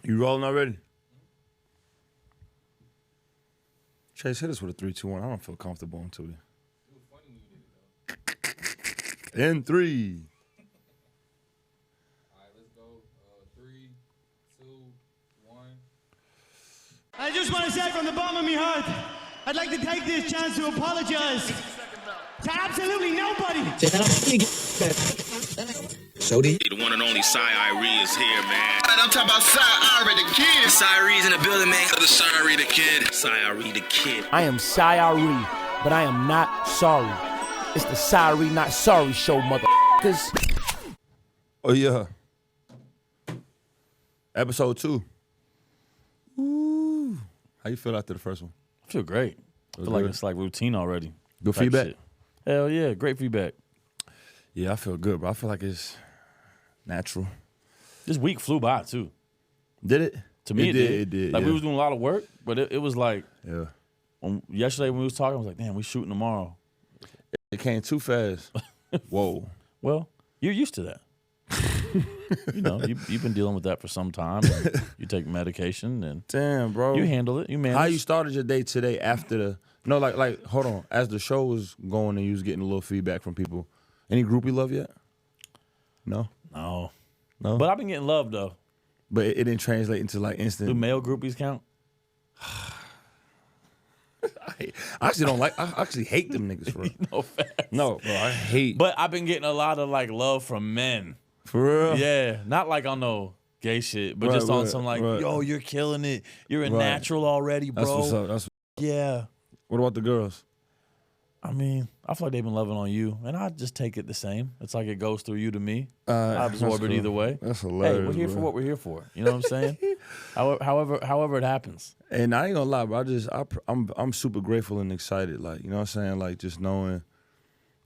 You rolling already? Chase, hit us with a 3, 2, 1. I don't feel comfortable until we. It was funny when you did it, though. In 3. All right, let's go. 3, 2, 1. I just want to say from the bottom of my heart, I'd like to take this chance to apologize to absolutely nobody. Shody. The one and only Sy Ari is here, man. I'm talking about Sy Ari the kid. Sy Ari's in the building, man. The Sy Ari the kid. Sy Ari the kid. I am Sy Ari, but I am not sorry. It's the Sy Ari Not Sorry show, motherfuckers. Oh, yeah. Episode 2. Ooh. How you feel after the first one? I feel great. I feel like it's like routine already. Good feedback? Shit. Hell yeah, great feedback. Yeah, I feel good, bro. I feel like it's natural. This week flew by, too. Did it? To me, it did. Like, yeah. we was doing a lot of work, but it was like, yeah. Yesterday when we was talking, I was like, damn, we shooting tomorrow. It came too fast. Whoa. Well, you're used to that. You know, you've been dealing with that for some time. You take medication and damn, bro, you handle it. You manage. How you started your day today after the like hold on, as the show was going and you was getting a little feedback from people. Any groupie love yet? No. But I've been getting love though. But it didn't translate into like instant. Do male groupies count? I actually don't like. I actually hate them niggas for real. No facts. No, bro, I hate. But I've been getting a lot of like love from men. For real? Yeah, not like on no gay shit, but just on some like, yo, you're killing it. You're a natural already, bro. That's what's up. Yeah. What about the girls? I mean, I feel like they've been loving on you, and I just take it the same. It's like it goes through you to me. I absorb it either way. That's hilarious. Hey, we're here for what we're here for. You know what I'm saying? However it happens. And I ain't gonna lie, bro. I'm super grateful and excited. Like, you know what I'm saying? Like, just knowing,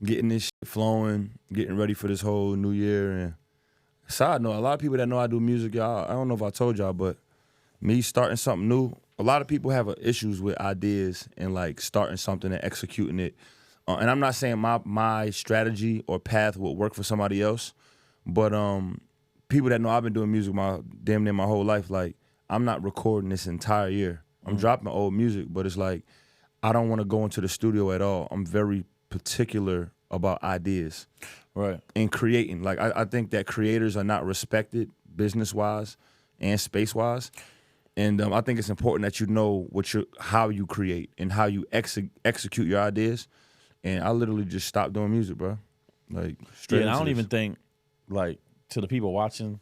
getting this shit flowing, getting ready for this whole new year. And side note, a lot of people that know I do music, y'all, I don't know if I told y'all, but me starting something new, a lot of people have issues with ideas and like starting something and executing it. And I'm not saying my strategy or path will work for somebody else, but people that know I've been doing music damn near my whole life, like, I'm not recording this entire year. I'm dropping old music, but it's like I don't want to go into the studio at all. I'm very particular about ideas. Right. And creating. Like, I think that creators are not respected business-wise and space-wise. And I think it's important that you know how you create and how you execute your ideas. And I literally just stopped doing music, bro. Like, straight and I into don't this. even think, like, to the people watching,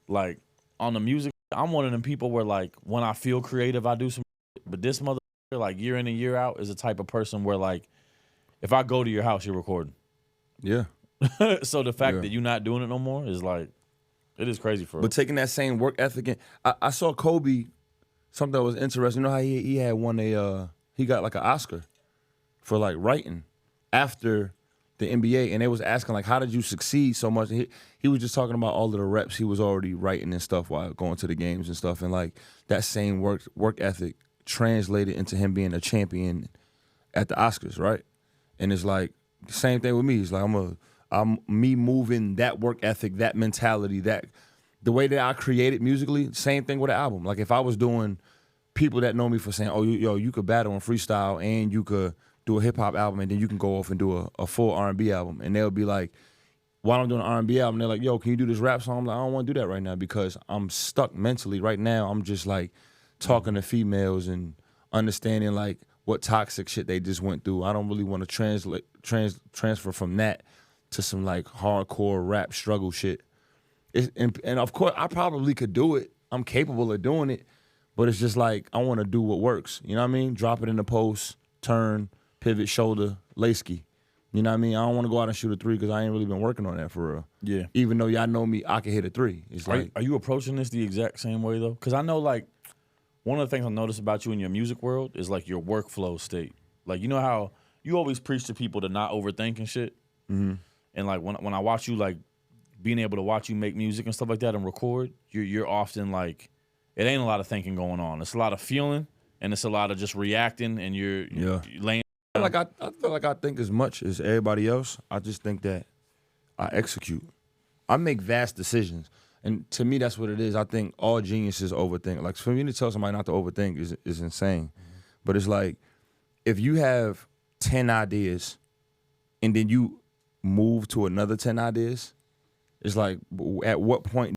like, on the music, I'm one of them people where, like, when I feel creative, I do some shit. But this motherfucker, like, year in and year out, is the type of person where, like, if I go to your house, you're recording. Yeah. So the fact that you're not doing it no more is, like, it is crazy for us. But taking that same work ethic, I saw Kobe, something that was interesting. You know how he had won he got, like, an Oscar for, like, writing after the NBA, and they was asking, like, how did you succeed so much? And he was just talking about all of the reps he was already writing and stuff while going to the games and stuff, and, like, that same work ethic translated into him being a champion at the Oscars, right? And it's like, same thing with me. It's like, I'm me moving that work ethic, that mentality, that the way that I created musically, same thing with an album. Like, if I was doing, people that know me for saying, oh, you could battle and freestyle and you could do a hip-hop album and then you can go off and do a full R&B album. And they'll be like, while I'm doing an R&B album, they're like, yo, can you do this rap song? I'm like, I don't want to do that right now because I'm stuck mentally. Right now, I'm just, like, talking to females and understanding, like, what toxic shit they just went through. I don't really want to transfer from that to some, like, hardcore rap struggle shit. And of course, I probably could do it. I'm capable of doing it. But it's just like, I want to do what works. You know what I mean? Drop it in the post, turn, pivot, shoulder, lay ski. You know what I mean? I don't want to go out and shoot a 3 because I ain't really been working on that for real. Yeah. Even though y'all know me, I can hit a 3. It's like, are you approaching this the exact same way, though? Because I know, like, one of the things I notice about you in your music world is, like, your workflow state. Like, you know how you always preach to people to not overthink and shit? Mm-hmm. And, like, when I watch you, like, being able to watch you make music and stuff like that and record, you're often, like, it ain't a lot of thinking going on. It's a lot of feeling, and it's a lot of just reacting, and you're laying. I feel like I think as much as everybody else. I just think that I execute. I make vast decisions. And to me, that's what it is. I think all geniuses overthink. Like, for me to tell somebody not to overthink is insane. But it's like, if you have 10 ideas and then you move to another 10 ideas, it's like, at what point?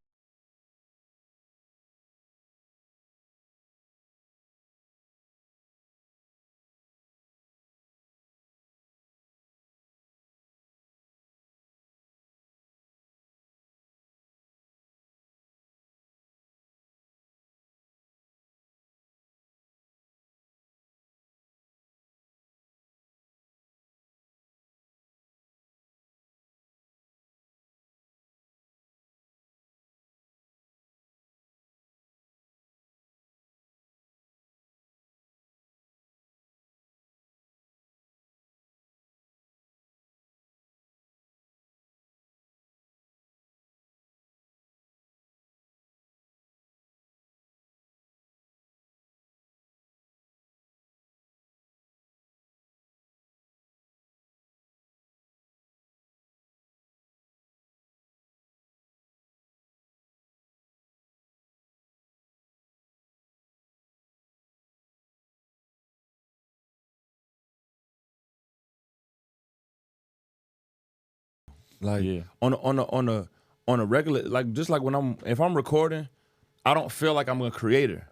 Like Yeah. on a regular, like, just like if I'm recording, I don't feel like I'm a creator.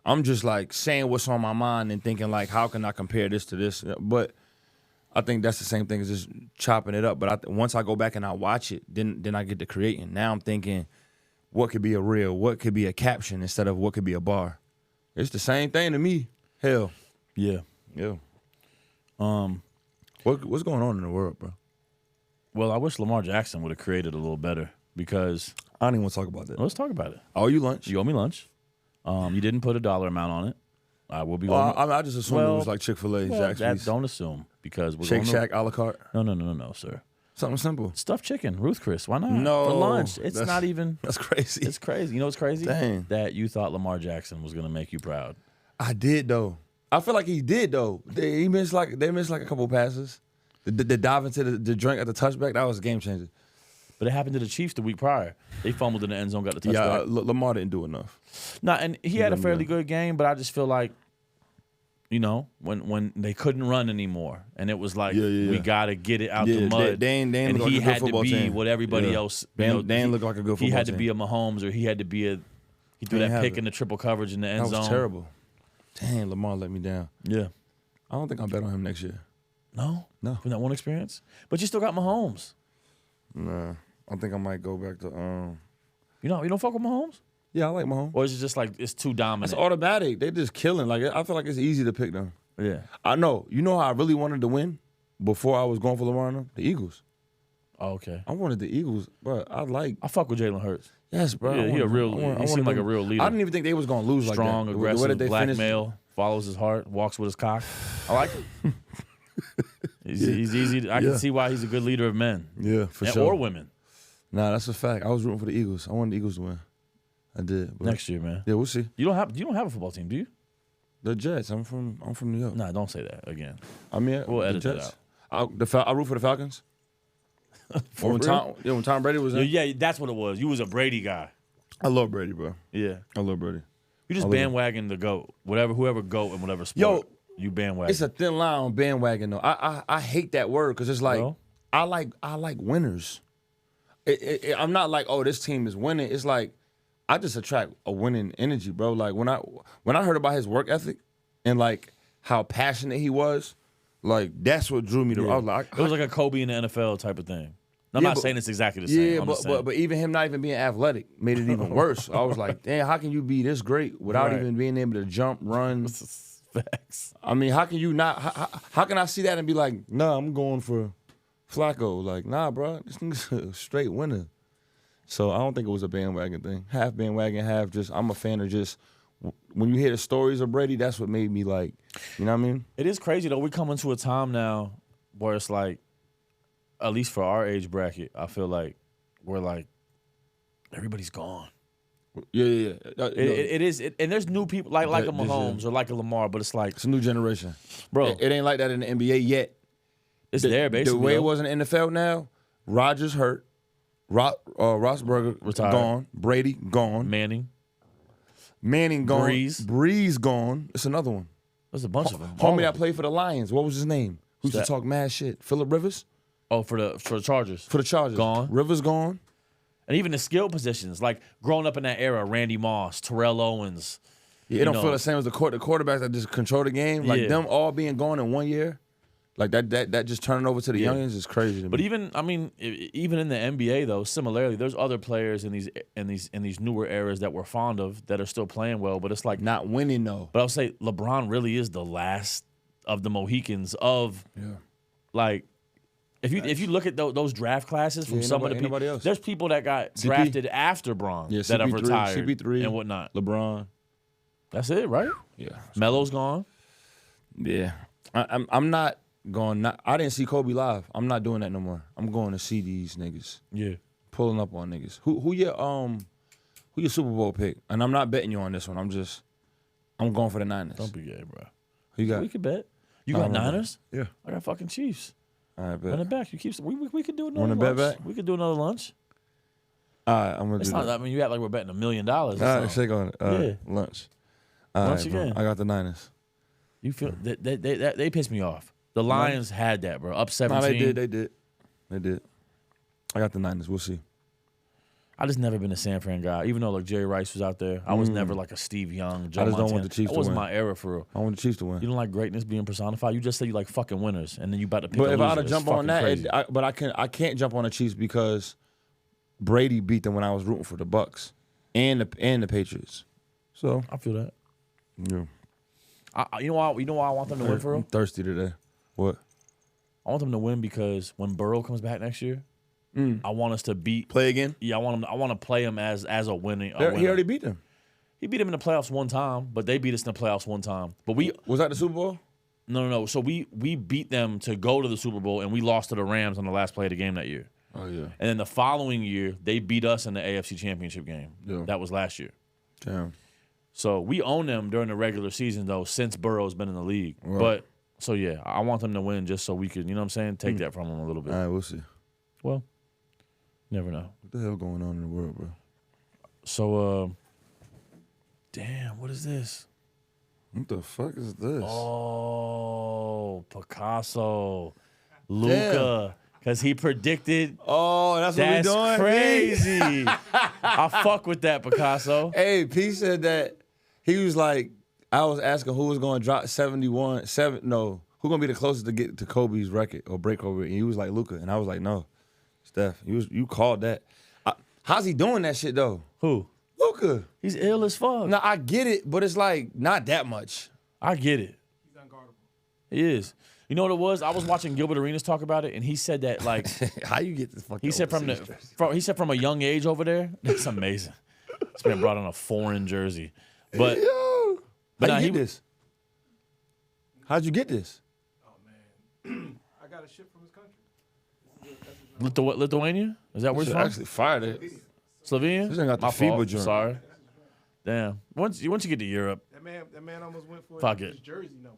I'm just like saying what's on my mind and thinking like, how can I compare this to this? But I think that's the same thing as just chopping it up. But once I go back and I watch it, then I get to creating. Now I'm thinking, what could be a reel? What could be a caption instead of what could be a bar? It's the same thing to me. Hell, Yeah. yeah. What's going on in the world, bro? Well, I wish Lamar Jackson would have created a little better because I don't even want to talk about that. let's talk about it. Oh, you lunch? You owe me lunch. You didn't put a dollar amount on it. I will be. I just assumed it was like Chick-fil-A, Zaxby's, don't assume because we're Shake going Shack, a la carte. No, sir. Something simple. Stuffed chicken, Ruth Chris. Why not? No, for lunch. It's that's- not even. That's crazy. It's crazy. You know what's crazy? Dang. That you thought Lamar Jackson was gonna make you proud. I did though. I feel like he did though. They missed like a couple passes. The dive into the drink at the touchback, that was a game changer. But it happened to the Chiefs the week prior. They fumbled in the end zone, got the Yeah, touchback. Lamar didn't do enough. No, and he had a fairly good game, but I just feel like, you know, when they couldn't run anymore, and it was like we gotta get it out the mud. They ain't and look he like a good had to football be team. what everybody else. They ain't look like a good football team. He had to be a Mahomes, or he had to be a. He threw They that ain't pick have in the triple coverage in the end That zone. was terrible. Dang, Lamar let me down. Yeah. I don't think I'll bet on him next year. No. No. From that one experience, but you still got Mahomes. Nah, I think I might go back to You don't fuck with Mahomes, Yeah, I like Mahomes. or is it just like it's too dominant? It's automatic. They just killing. Like, I feel like it's easy to pick them. Yeah. I know. You know how I really wanted to win before I was going for Lamar and them? The Eagles. Oh, okay. I wanted the Eagles, but I fuck with Jalen Hurts. Yes, bro. Yeah, he a real. He seemed like a real leader. I didn't even think they was gonna lose Strong, like that. aggressive, The way that they black finished- male, follows his heart, walks with his cock. I like him. He's easy. I can see why he's a good leader of men. Yeah, for And- sure. Or women. Nah, that's a fact. I was rooting for the Eagles. I wanted the Eagles to win. I did. But Next year, man. Yeah, we'll see. You don't have a football team, do you? The Jets. I'm from New York. Nah, don't say that again. I mean, We'll the edit that Jets. out. I root for the Falcons. For when real? Tom Brady was in. Yeah, that's what it was. You was a Brady guy. I love Brady, bro. Yeah. I love Brady. You just I love him. bandwagon the GOAT. Whoever GOAT in whatever sport. You bandwagon. It's a thin line on bandwagon though. I hate that word because it's like Well? I like winners. I'm not like, oh, this team is winning. It's like I just attract a winning energy, bro. Like when I heard about his work ethic and like how passionate he was, like that's what drew me to. Yeah. I was like, It was like a Kobe in the NFL type of thing. I'm Yeah, not but- saying it's exactly the same. yeah, I'm just saying. but even him not even being athletic made it even worse. I was like, damn, how can you be this great without Right. even being able to jump, run? Facts. I mean, how can you not? How can I see that and be like, nah, I'm going for Flacco? Like, nah, bro, this nigga's a straight winner. So I don't think it was a bandwagon thing. Half bandwagon, half just. I'm a fan of just. When you hear the stories of Brady, that's what made me like. You know what I mean? It is crazy though. We come into a time now where it's like, at least for our age bracket, I feel like we're like, everybody's gone. Yeah. It is, and there's new people like a This Mahomes or like a Lamar, but it's like, It's a new generation, bro, It ain't like that in the NBA yet. it's there basically. The way it though. was in the NFL now, Rodgers hurt, Rossberger Retired. gone. Brady gone. Manning. Manning gone. Breeze. Breeze gone. It's another one. There's a bunch of them. Homie that played for the Lions. What was his name? Who used to talk mad shit? Phillip Rivers? Oh, for the Chargers. For the Chargers. Gone. Rivers gone. And even the skill positions, like growing up in that era, Randy Moss, Terrell Owens. Yeah, it don't feel the same as the quarterbacks that just control the game. Like them all being gone in 1 year. Like that just turning over to the youngins is crazy to me. But even even in the NBA though, similarly, there's other players in these newer eras that we're fond of that are still playing well. But it's like not winning though. But I'll say LeBron really is the last of the Mohicans of like. If you look at those draft classes from some of the people, else. there's people that got drafted after Bron that have retired CP3 and whatnot. LeBron. That's it, right? Yeah. Melo's gone. Yeah. I'm not going. I didn't see Kobe live. I'm not doing that no more. I'm going to see these niggas. Yeah. Pulling up on niggas. Who your Super Bowl pick? And I'm not betting you on this one. I'm going for the Niners. Don't be gay, bro. Who you got? We could bet. You got Niners? Yeah. I got fucking Chiefs. All right, bet. Run it back. You keep. We could do another Wanna lunch. bet back? We could do another lunch. All right, I'm gonna It's do not. that. I mean, you act like we're betting $1 million. All All right, shake on it. Yeah. Lunch. Lunch right, bro. again. I got the Niners. You feel they pissed me off. The Lions had that, bro. Up 17. No, they did. I got the Niners. We'll see. I just never been a San Fran guy. Even though like Jerry Rice was out there, I was never like a Steve Young, Joe I just don't Montana. want the Chiefs That to wasn't win. my era for real. I want the Chiefs to win. You don't like greatness being personified. You just say you like fucking winners, and then you about to pick But a if loser. I had to It's jump on fucking that, crazy. but I can't jump on the Chiefs because Brady beat them when I was rooting for the Bucks and the Patriots. So I feel that. yeah, You know why I want them to win for real? I'm thirsty today. What? I want them to win because when Burrow comes back next year, I want us to beat. Play again? Yeah, I want to play him as a winning. He already beat them. He beat him in the playoffs one time, but they beat us in the playoffs one time. But Was that the Super Bowl? No. So we beat them to go to the Super Bowl, and we lost to the Rams on the last play of the game that year. Oh yeah. And then the following year, they beat us in the AFC Championship game. Yeah. That was last year. Damn. So we own them during the regular season, though, since Burrow's been in the league. Right. But, so yeah, I want them to win just so we could, you know what I'm saying, take that from them a little bit. All right, we'll see. Well, never know. What the hell going on in the world, bro? So, damn, what is this? What the fuck is this? Oh, Picasso. Luca. Because he predicted. Oh, that's what we That's doing? crazy. I fuck with that, Picasso. Hey, P said that he was like, I was asking who was going to drop 71, who going to be the closest to get to Kobe's record or break Kobe, and he was like Luca, and I was like, no, Steph, you called that. How's he doing that shit though? Who? Luca. He's ill as fuck. No, I get it, but it's like not that much. I get it. He's unguardable. He is. You know what it was? I was watching Gilbert Arenas talk about it, and he said that like How you get this fucking? he said from a young age over there. That's amazing. This man brought on a foreign jersey, but Yo, But how nah, you he- get this? How'd you get this? Oh man, I got a ship from his country. Lithuania? Is that where he's Shit, from? actually fired it. Slovenia? This ain't got the My FIBA fault. joint. Sorry. Damn. Once you get to Europe, That man almost went for Fuck his it. jersey number.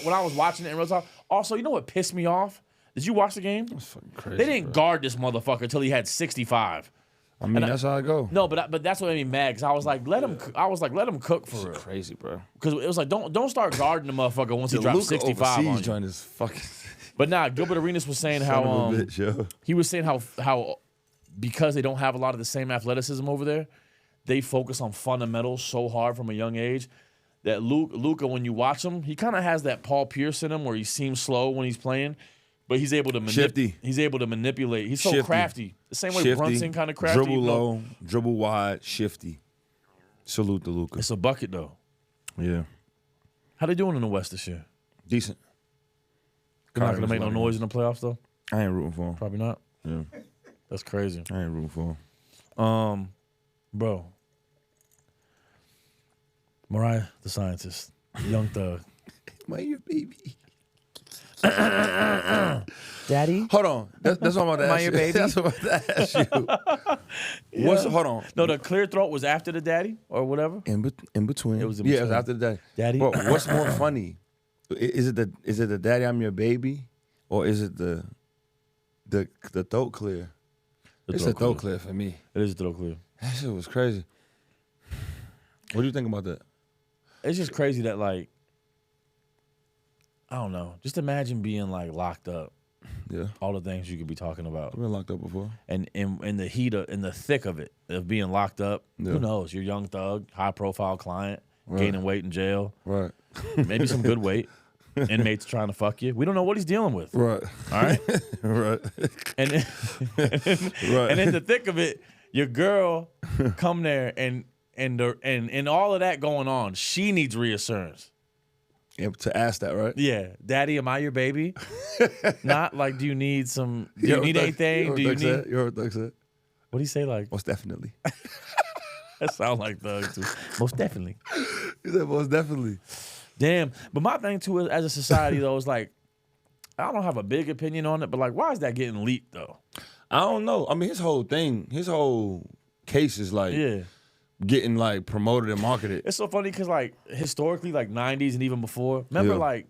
when I was watching it in real talk. Also, you know what pissed me off? Did you watch the game? That's fucking crazy. They didn't guard this motherfucker until he had 65. I mean, that's how I go. No, but that's what made me mad because I was like, let him cook for real. Crazy, bro. Because it was like, don't start guarding the motherfucker once he The drops Luka 65 on overseas you. joint is fucking But nah, Gilbert Arenas was saying son how of a bitch, yo. he was saying how because they don't have a lot of the same athleticism over there, they focus on fundamentals so hard from a young age that Luka, when you watch him, he kind of has that Paul Pierce in him where he seems slow when he's playing, but he's able to Shifty. He's able to manipulate. He's so Shifty. crafty. The same way Shifty, Brunson kind of crafty. dribble you know? low, dribble wide, shifty. Salute to Luka. It's a bucket though. Yeah, How they doing in the West this year? decent. They're not gonna Kyrie make no was noise in the playoffs though. I ain't rooting for him. Probably not. Yeah, That's crazy. I ain't rooting for him. Bro. Mariah the Scientist. Young Thug. My your baby. Daddy? Hold on. That's what I'm about to ask your you. baby? That's what I'm about to ask you. Hold on. No, the clear throat was after the daddy or whatever. In between. It was in Yeah, it was between. after the daddy. Daddy? Bro, what's more funny? Is it the daddy I'm your baby, or is it the The throat clear. It's a throat clear for me. It is a throat clear. That shit was crazy. What do you think about that? It's just crazy that like, I don't know. Just imagine being like locked up. Yeah. All the things you could be talking about. I've been locked up before. And in the heat of, in the thick of it, of being locked up, who knows? You're a young thug, high profile client, gaining weight in jail. Right. Maybe some good weight. Inmates trying to fuck you. We don't know what he's dealing with. Right. All right. Right. And then, and in the thick of it, your girl come there and all of that going on, she needs reassurance. Yeah, to ask that, right? Yeah, Daddy, am I your baby? Not like, do you need some? Do you need anything? Do you need? You heard Thug said? What do you say? Like, Most definitely. that sound like Thug too. Most definitely. He said most definitely. Damn. But my thing too is, as a society though, is like, I don't have a big opinion on it, but like, why is that getting leaked though? I don't know. I mean, his whole case is like getting like promoted and marketed. It's so funny because like historically, like 90s and even before, remember like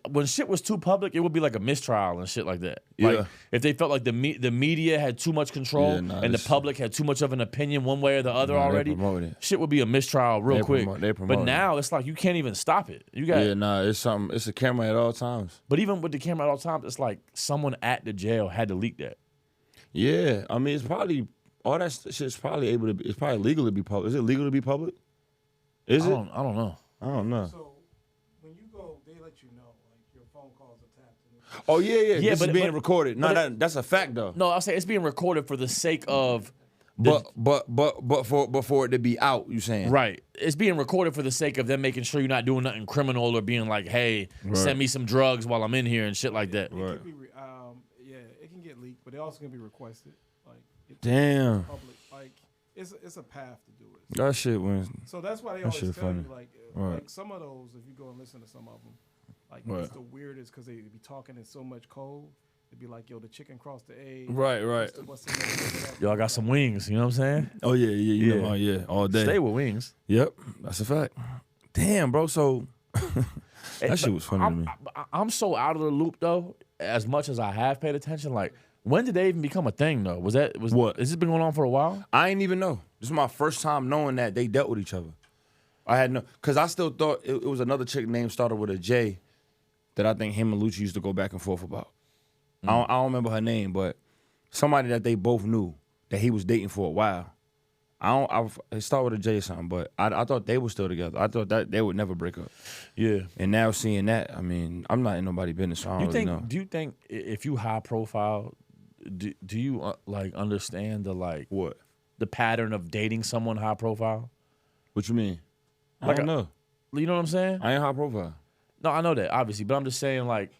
when shit was too public, it would be like a mistrial and shit like that. Like if they felt like the media had too much control and the public had too much of an opinion one way or the other already, shit would be a mistrial real quick. But now it's like you can't even stop it. You got it's a camera at all times. But even with the camera at all times, it's like someone at the jail had to leak that. Yeah, I mean it's probably all that shit's probably able to be. It's probably legal to be public. Is it legal to be public? Is it? I don't know. I don't know. So when you go, they let you know, like your phone calls are tapped. Oh yeah. Yeah, This but is being recorded. No, that's a fact though. No, I'll say it's being recorded for the sake of. But for it to be out, you saying? Right. It's being recorded for the sake of them making sure you're not doing nothing criminal or being like, hey, send me some drugs while I'm in here and shit like that. Right. It can get leaked, but it also can be requested. Like, damn. Public, like it's a path to do it. That shit went. So that's why they always tell you, like some of those, if you go and listen to some of them, like it's the weirdest because they be talking in so much code. It'd be like, yo, the chicken crossed the egg. Right. What's the name? Yo, I got some wings. You know what I'm saying? Oh yeah, you know, all day. Stay with wings. Yep, that's a fact. Damn, bro. So that shit was funny to me. I'm so out of the loop though. As much as I have paid attention, like when did they even become a thing though? Was what? Has this been going on for a while? I ain't even know. This is my first time knowing that they dealt with each other. I had no, cause I still thought it was another chick name started with a J that I think him and Lucci used to go back and forth about. I don't remember her name, but somebody that they both knew that he was dating for a while. It started with a J or something, but I thought they were still together. I thought that they would never break up. Yeah. And now seeing that, I mean, I'm not in nobody's business, so I don't really know. Do you think if you high profile, do you like understand the pattern of dating someone high profile? What you mean? I don't know. You know what I'm saying? I ain't high profile. No, I know that obviously, but I'm just saying like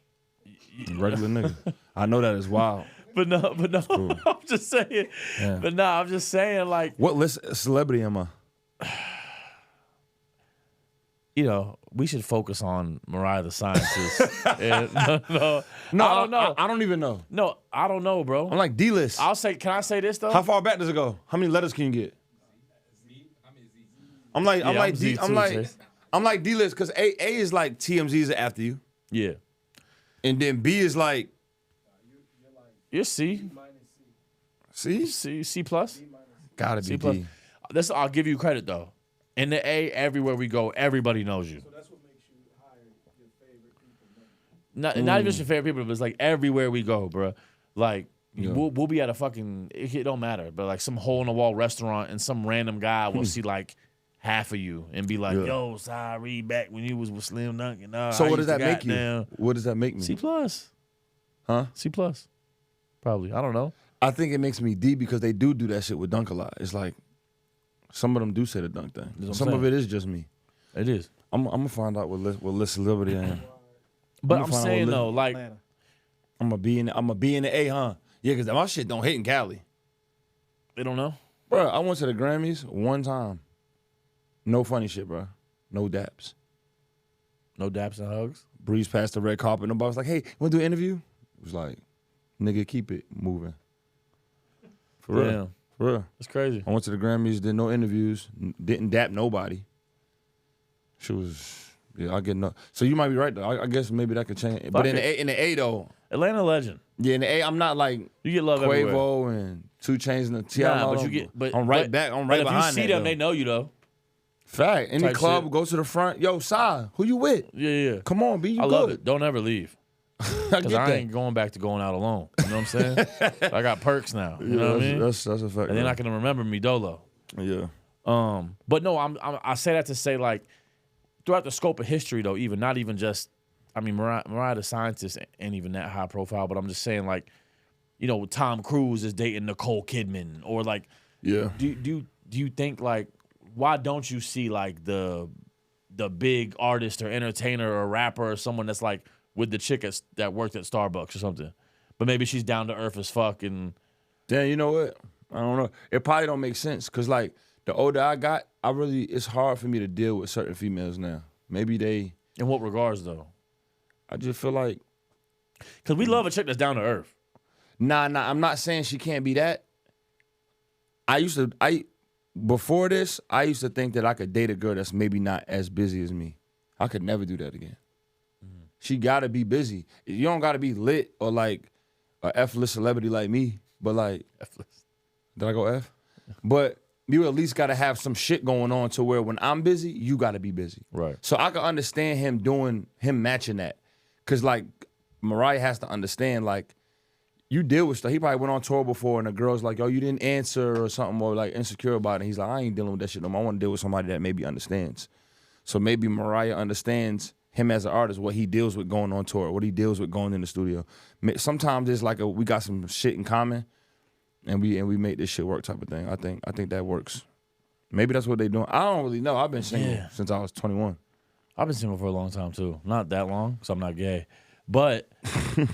regular nigga. I know that is wild. But no, cool. I'm just saying. Yeah. But no, I'm just saying like. What list celebrity am I? You know, we should focus on Mariah the Scientist. No, I don't know. I don't even know. No, I don't know, bro. I'm like D-list. Can I say this though? How far back does it go? How many letters can you get? I'm like D-list because A is like TMZ's after you. Yeah. And then B is like. You're C. C plus. Gotta be D. I'll give you credit though. In the A, everywhere we go, everybody knows you. So that's what makes you hire your favorite people. Not even just your favorite people, but it's like everywhere we go, bro. Like we'll be at a fucking, it don't matter, but like some hole in the wall restaurant and some random guy will see like half of you and be like, yo, Sy Ari back when you was with Slim Duncan. So what does that make you? What does that make me? C plus. Huh? C plus. Probably. I don't know. I think it makes me D because they do that shit with Dunk a lot. It's like some of them do say the Dunk thing. Some of it is just me. It is. I'm gonna find out what list celebrity I am. But I'm saying though, like I'm gonna be in the A, huh? Yeah, because my shit don't hit in Cali. They don't know? Bro, I went to the Grammys one time. No funny shit, bro. No daps. No daps and hugs? Breeze past the red carpet. Nobody was like, hey, want to do an interview? It was like, nigga, keep it moving. For real. For real. That's crazy. I went to the Grammys, did no interviews, didn't dap nobody. She was Yeah, I get no. So you might be right though. I guess maybe that could change. But in the A though, Atlanta legend. Yeah, in the A, I'm not like you get love everywhere. Quavo and 2 Chainz and the T.I. Nah, but you get. But I'm right back. I'm right behind if you see them, they know you though. Fact. Any Type club shit. go to the front. Yo, Sy, who you with? Yeah. Come on, B. You I good? love it. Don't ever leave. Because I that. ain't going back to going out alone. You know what I'm saying? I got perks now. You know what I mean? That's a fact. And they're not gonna remember me dolo. Yeah. But no, I say that to say like throughout the scope of history though, even not even just. I mean, Mariah the Scientist ain't even that high profile, but I'm just saying like, you know, Tom Cruise is dating Nicole Kidman, or like, yeah. Do you think like, why don't you see like the big artist or entertainer or rapper or someone that's like with the chick that worked at Starbucks or something, but maybe she's down to earth as fuck and. Damn, you know what? I don't know. It probably don't make sense because like the older I got, it's hard for me to deal with certain females now. Maybe they. In what regards though? I just feel like. Because we love a chick that's down to earth. Nah, I'm not saying she can't be that. Before this, I used to think that I could date a girl that's maybe not as busy as me. I could never do that again. Mm-hmm. She gotta be busy. You don't gotta be lit or like a F-list celebrity like me, but like. F-list. Did I go F? But you at least gotta have some shit going on to where when I'm busy, you gotta be busy. Right. So I can understand him matching that. Cause like Mariah has to understand, like, you deal with stuff. He probably went on tour before and the girl's like, yo, you didn't answer or something, or like insecure about it. And he's like, I ain't dealing with that shit no more. I want to deal with somebody that maybe understands. So maybe Mariah understands him as an artist, what he deals with going on tour, what he deals with going in the studio. Sometimes it's like we got some shit in common and we make this shit work type of thing. I think that works. Maybe that's what they doing. I don't really know. I've been single since I was 21. I've been single for a long time too. Not that long, because I'm not gay. But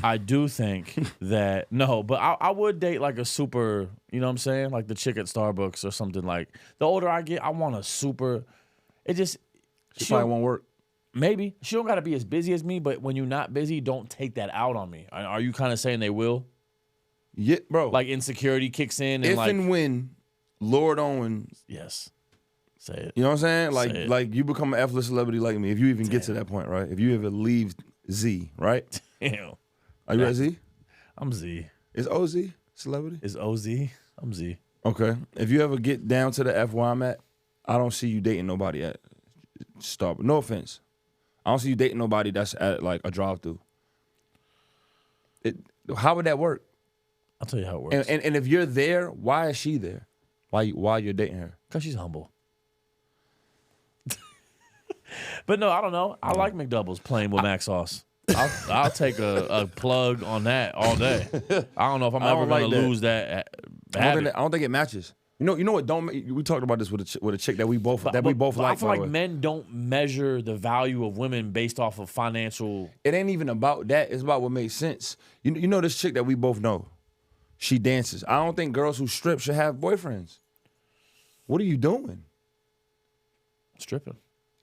I do think that, but I would date like a super, you know what I'm saying? Like the chick at Starbucks or something. Like the older I get, I want a super, she probably won't work. Maybe. She don't got to be as busy as me, but when you're not busy, don't take that out on me. Are you kind of saying they will? Yeah, bro. Like insecurity kicks in and if like. and when Lord Owens. Yes. Say it. You know what I'm saying? Like you become an F-list celebrity like me. If you even get to that point, right? If you ever leave Z, right? Damn. Are you at Z? I'm Z. Is OZ celebrity? Is OZ? I'm Z. Okay. If you ever get down to the F where I'm at, I don't see you dating nobody at Starbucks. No offense. I don't see you dating nobody that's at like a drive-thru. How would that work? I'll tell you how it works. And if you're there, why is she there? Why you're dating her? Because she's humble. But no, I don't know. I like McDoubles playing with Mac sauce. I'll take a plug on that all day. I don't know if I'm ever going to lose that habit. I don't think it matches. You know what? We talked about this with a chick that we both like. I feel like men don't measure the value of women based off of financial. It ain't even about that. It's about what makes sense. You know this chick that we both know. She dances. I don't think girls who strip should have boyfriends. What are you doing? Stripping.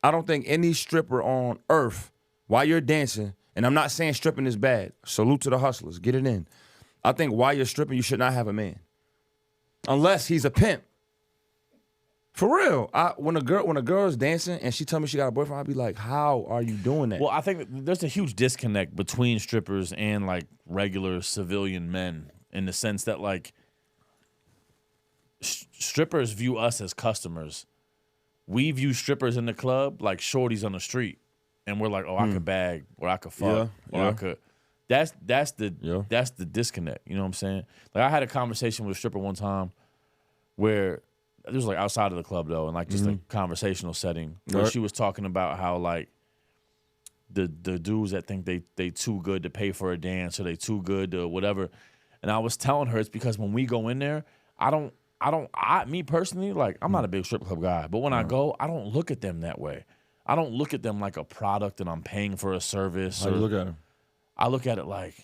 I don't think any stripper on earth, while you're dancing, and I'm not saying stripping is bad. Salute to the hustlers. Get it in. I think while you're stripping, you should not have a man. Unless he's a pimp. For real. When a girl is dancing and she tell me she got a boyfriend, I'd be like, how are you doing that? Well, I think there's a huge disconnect between strippers and like regular civilian men in the sense that like strippers view us as customers. We view strippers in the club like shorties on the street. And we're like, oh, I could bag or I could fuck or I could. That's the disconnect. You know what I'm saying? Like I had a conversation with a stripper one time where this was like outside of the club though, and like just a conversational setting where she was talking about how like the dudes that think they too good to pay for a dance or they too good to whatever. And I was telling her it's because when we go in there, me personally, like I'm not a big strip club guy, but when I go, I don't look at them that way. I don't look at them like a product and I'm paying for a service. How do you look at them? I look at it like,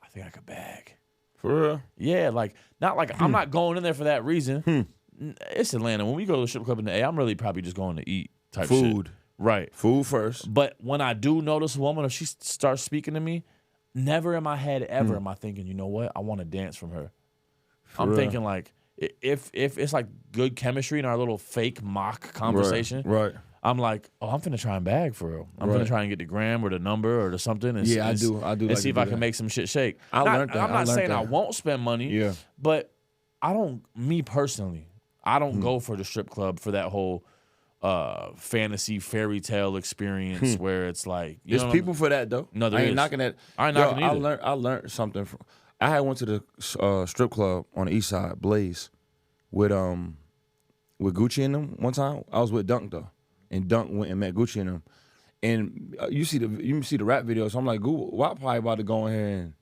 I think I could bag. For real? Yeah, like, not like I'm not going in there for that reason. It's Atlanta. When we go to the strip club in the A, I'm really probably just going to eat type food. Shit. Right. Food first. But when I do notice a woman, if she starts speaking to me, never in my head ever am I thinking, you know what, I want to dance from her. I'm thinking like, if it's like good chemistry in our little fake mock conversation, right. I'm like, oh, I'm finna try and bag for real. I'm finna try and get the gram or the number or the something. And, I do. And like see if I can make some shit shake. learned that. I'm not saying I won't spend money. Yeah. But I don't. Me personally, I don't go for the strip club for that whole fantasy fairy tale experience where it's like there's people for that though. No, there I ain't is. knocking that. I ain't knocking either. I learned something from. I had went to the strip club on the east side, Blaze, with Gucci and them one time. I was with Dunk though, and Dunk went and met Gucci and them. And you see the rap video, so I'm like, Google, why probably about to go in here and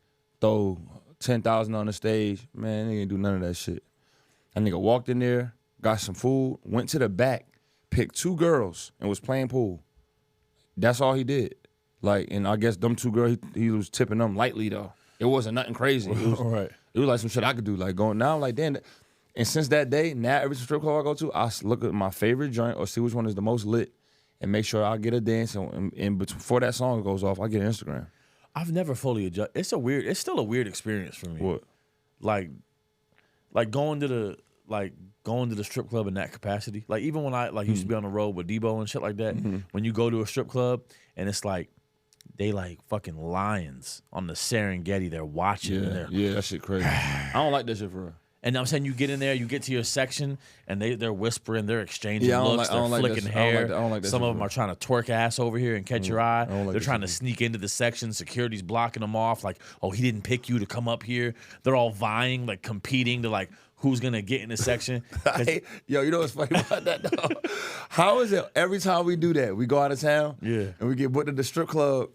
throw 10,000 on the stage? Man, they ain't do none of that shit. That nigga walked in there, got some food, went to the back, picked 2 girls, and was playing pool. That's all he did. Like, and I guess them 2 girls, he was tipping them lightly though. It wasn't nothing crazy. It was, it was like some shit I could do. Like going now, I'm like, damn. And since that day, now every strip club I go to, I look at my favorite joint or see which one is the most lit, and make sure I get a dance. And before that song goes off, I get an Instagram. I've never fully adjusted. It's still a weird experience for me. What? Like going to the strip club in that capacity. Like even when I used to be on the road with Debo and shit like that. When you go to a strip club and it's like they like fucking lions on the Serengeti. They're watching. Yeah, that shit crazy. I don't like that shit for real. And I'm saying you get in there, you get to your section, and they're whispering, they're exchanging looks, they're flicking hair. I don't like that Some shit of them are trying to twerk ass over here and catch your eye. They're trying to shit. sneak into the section. Security's blocking them off. Like, oh, he didn't pick you to come up here. They're all vying, like competing to like who's gonna get in the section. Yo, you know what's funny about that though? How is it every time we do that, we go out of town, and we get booked at the strip club,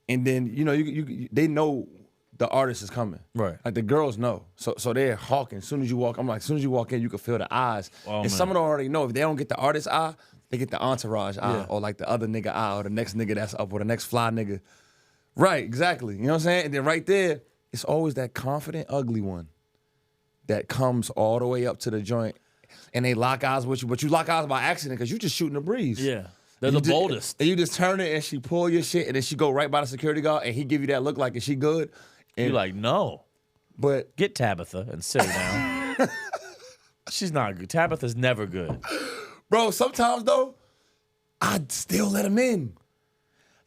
and then they know the artist is coming. Right. Like the girls know. So they're hawking. As soon as you walk, I'm like, as soon as you walk in, you can feel the eyes. Oh, and some of them already know. If they don't get the artist eye, they get the entourage eye, or like the other nigga eye, or the next nigga that's up, or the next fly nigga. Right, exactly. You know what I'm saying? And then right there, it's always that confident, ugly one that comes all the way up to the joint, and they lock eyes with you, but you lock eyes by accident because you just shooting the breeze. Yeah. They're the boldest. And you just turn it and she pull your shit, and then she go right by the security guard and he give you that look like, is she good? And you're like, no. But get Tabitha and sit her down. She's not good. Tabitha's never good. Bro, sometimes though, I'd still let them in.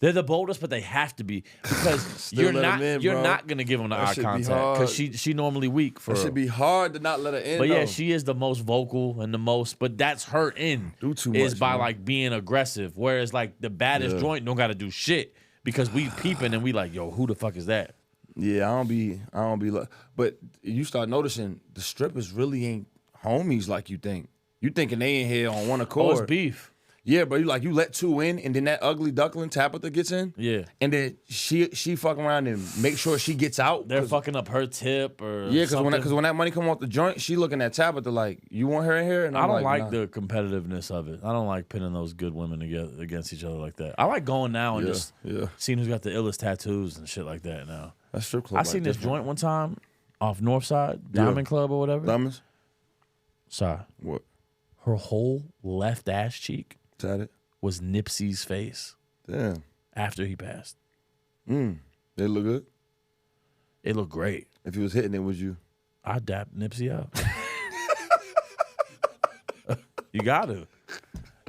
They're the boldest, but they have to be because you're not gonna give them the eye contact because she normally weak for. It should be hard to not let her in. But yeah, she is the most vocal and the most. But that's her in. Do too is much, by man. Like being aggressive. Whereas like the baddest joint don't got to do shit because we peeping and we like, yo, who the fuck is that? Yeah, I don't be. But you start noticing the strippers really ain't homies like you think. You thinking they in here on one accord? Oh, it's beef. Yeah, bro. You let 2 in, and then that ugly duckling Tabitha gets in. Yeah, and then she fuck around and make sure she gets out. They're fucking up her tip or because when that money come off the joint, she looking at Tabitha like, you want her in here? And I don't like nah. the competitiveness of it. I don't like pinning those good women together against each other like that. I like going now and just seeing who's got the illest tattoos and shit like that now. That's strip club. I seen this joint one time off Northside, Diamond Club or whatever. Diamonds? Sorry. What? Her whole left ass cheek was Nipsey's face. Damn. After he passed. They look good? It looked great. If he was hitting it, would you? I'd dap Nipsey up. You got to.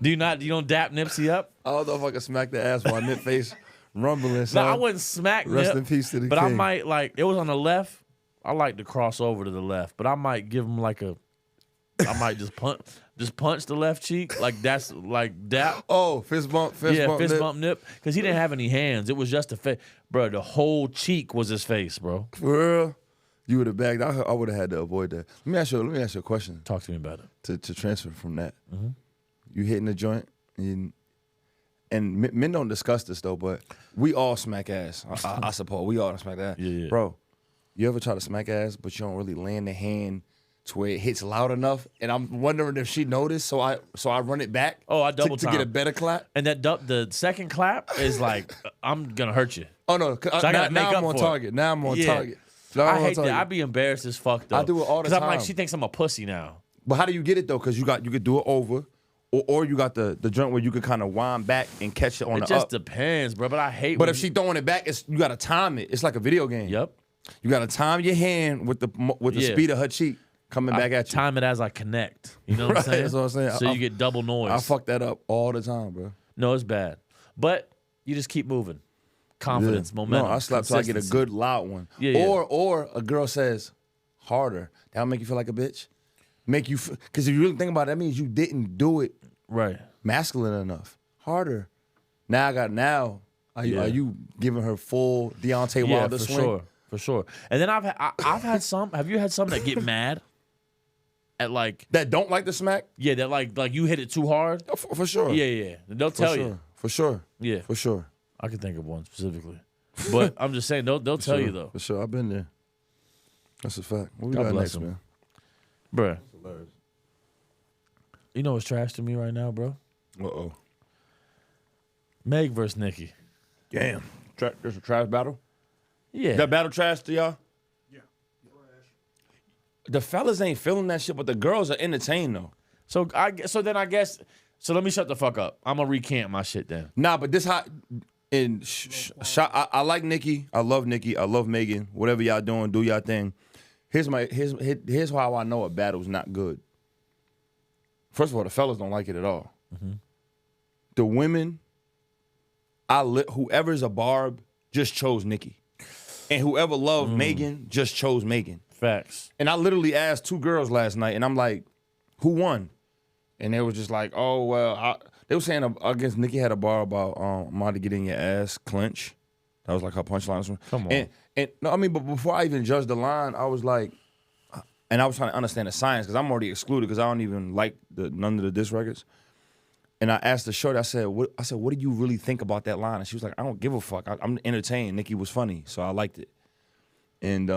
You don't dap Nipsey up? I don't know if I can smack the ass while Nip face rumbling. No, I wouldn't smack Nip. Rest in peace to the But king. I might like, it was on the left. I like to cross over to the left, but I might give him like I might just punch the left cheek. Like that's like dap. Oh, fist bump Nip. Because he didn't have any hands. It was just a face. Bro, the whole cheek was his face, bro. For real? You would have bagged. I would have had to avoid that. Let me ask you a question. Talk to me about it. To transfer from that. Mm-hmm. You hitting the joint, and men don't discuss this though, but we all smack ass. I suppose we all smack ass. Yeah. Bro, you ever try to smack ass, but you don't really land the hand to where it hits loud enough? And I'm wondering if she noticed, so I run it back. Oh, I double to get a better clap. And the second clap is like, I'm gonna hurt you. Oh no, So I gotta make now up I'm on for target. it. Now I'm on Yeah. target. I hate that. I'd be embarrassed as fuck though. I do it all the Because I'm time. like, she thinks I'm a pussy now. But how do you get it though? Because you could do it over, or you got the joint where you could kind of wind back and catch it on the It just up. depends, bro. But I hate. But when if she throwing it back, you got to time it. It's like a video game. Yep. You got to time your hand with the speed of her cheek. coming back at you. Time it as I connect. You know what I'm saying? That's what I'm saying. So you get double noise. I fuck that up all the time, bro. No, it's bad. But you just keep moving. Confidence, momentum. No, I slap till I get a good loud one. Yeah. Or a girl says harder. That'll make you feel like a bitch. Make you, because if you really think about it, that means you didn't do it right masculine enough. Harder. Now are you giving her full Deontay Wilder swing? For sure. And then I've had some. Have you had some that get mad at like that don't like the smack? Yeah, that like you hit it too hard. Oh, for sure. Yeah. They'll tell you. For sure. Yeah, for sure. I can think of one specifically, but I'm just saying they'll tell you though. For sure, I've been there. That's a fact. What we God got bless next, him. man? Bruh. You know what's trash to me right now, bro? Uh-oh. Meg versus Nicki. Damn. There's a trash battle? Yeah. That battle trash to y'all? Yeah. The fellas ain't feeling that shit, but the girls are entertained, though. So let me shut the fuck up. I'm going to recant my shit then. Nah, but this how... I like Nicki. I love Nicki. I love Megan. Whatever y'all doing, do y'all thing. Here's how I know a battle's not good. First of all, the fellas don't like it at all. Mm-hmm. The women, whoever's a Barb just chose Nicki. And whoever loved Megan just chose Megan. Facts. And I literally asked 2 girls last night, and I'm like, who won? And they was just like, oh, well, they were saying, I guess Nicki had a bar about, I'm about to get in your ass, clench. That was like her punchline. Come on. And no, I mean, but before I even judged the line, I was like, and I was trying to understand the science because I'm already excluded because I don't even like none of the diss records. And I asked the shorty, I said, what do you really think about that line? And she was like, I don't give a fuck. I'm entertained. Nicki was funny, so I liked it. And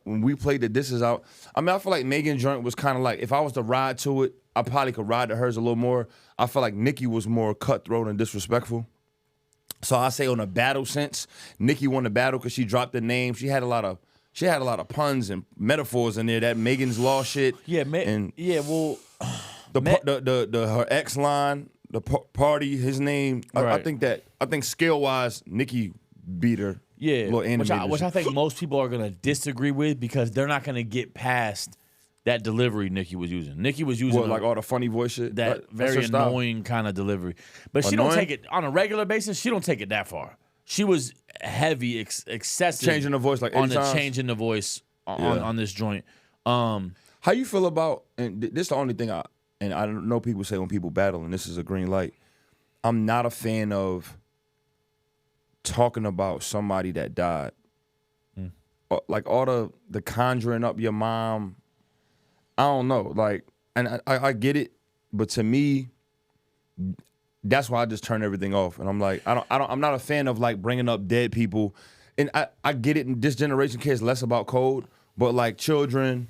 when we played the disses out, I mean, I feel like Megan joint was kind of like, if I was to ride to it, I probably could ride to hers a little more. I feel like Nicki was more cutthroat and disrespectful. So I say on a battle sense, Nicki won the battle because she dropped the name. She had a lot of puns and metaphors in there. That Megan's Law shit. Yeah, well, her ex line, the party, his name. Right. I think scale wise, Nicki beat her. Yeah, which I think most people are gonna disagree with because they're not gonna get past that delivery Nicki was using. Nicki was using like all the funny voice shit. That very annoying kind of delivery. But she don't take it on a regular basis. She don't take it that far. She was heavy, excessive, changing the voice like 80 on the times. changing the voice on this joint. How you feel about? And this is the only thing I know people say when people battle, and this is a green light. I'm not a fan of talking about somebody that died. Like all the conjuring up your mom. I don't know. Like, and I get it, but to me, that's why I just turn everything off. And I'm like, I'm not a fan of like bringing up dead people. And I get it. And this generation cares less about code, but like children,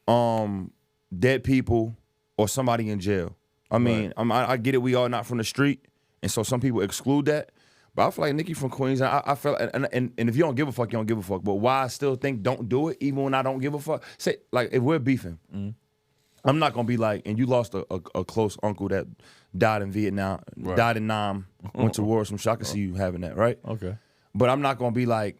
dead people, or somebody in jail. I mean, I get it. We all not from the street, and so some people exclude that. But I feel like Nicki from Queens. I feel, and if you don't give a fuck, you don't give a fuck. But why I still think don't do it, even when I don't give a fuck. Say like if we're beefing, I'm not gonna be like, and you lost a close uncle that died in Vietnam, died in Nam, went to war. Some shit. I can see you having that, right? Okay. But I'm not gonna be like,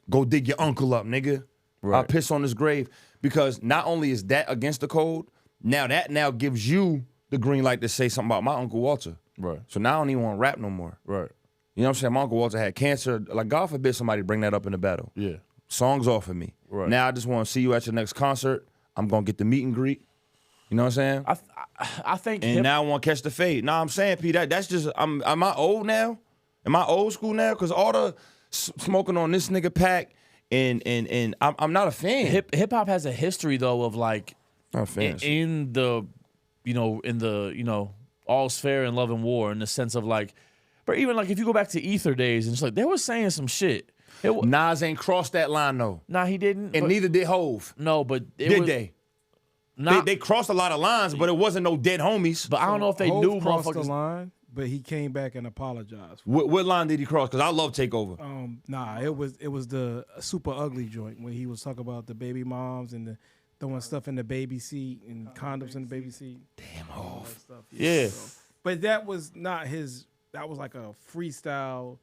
go dig your uncle up, nigga. I'll piss on his grave because not only is that against the code, now gives you the green light to say something about my Uncle Walter. Right. So now I don't even want to rap no more. Right. You know what I'm saying? My Uncle Walter had cancer. Like, God forbid somebody bring that up in the battle. Yeah. Song's off of me. Right. Now I just want to see you at your next concert. I'm going to get the meet and greet. You know what I'm saying? I think... And now I want to catch the fade. Nah, I'm saying, P, that's just... Am I old now? Am I old school now? Because all the smoking on this nigga pack and I'm not a fan. Hip-hop has a history, though, of like... Not a fan. In the all's fair in love and war, in the sense of like... But even like if you go back to Ether days, and it's like they were saying some shit. Nas ain't crossed that line though. Nah, he didn't. And neither did Hove. No, but did they? They crossed a lot of lines, but it wasn't no dead homies. But I don't know if they Hove knew crossed motherfuckers. the line, but he came back and apologized. What line did he cross? Because I love Takeover. Nah, it was the super ugly joint when he was talking about the baby moms and the throwing stuff in the baby seat and condoms in the baby seat. Damn, Hove. Yeah. But that was not his. That was like a freestyle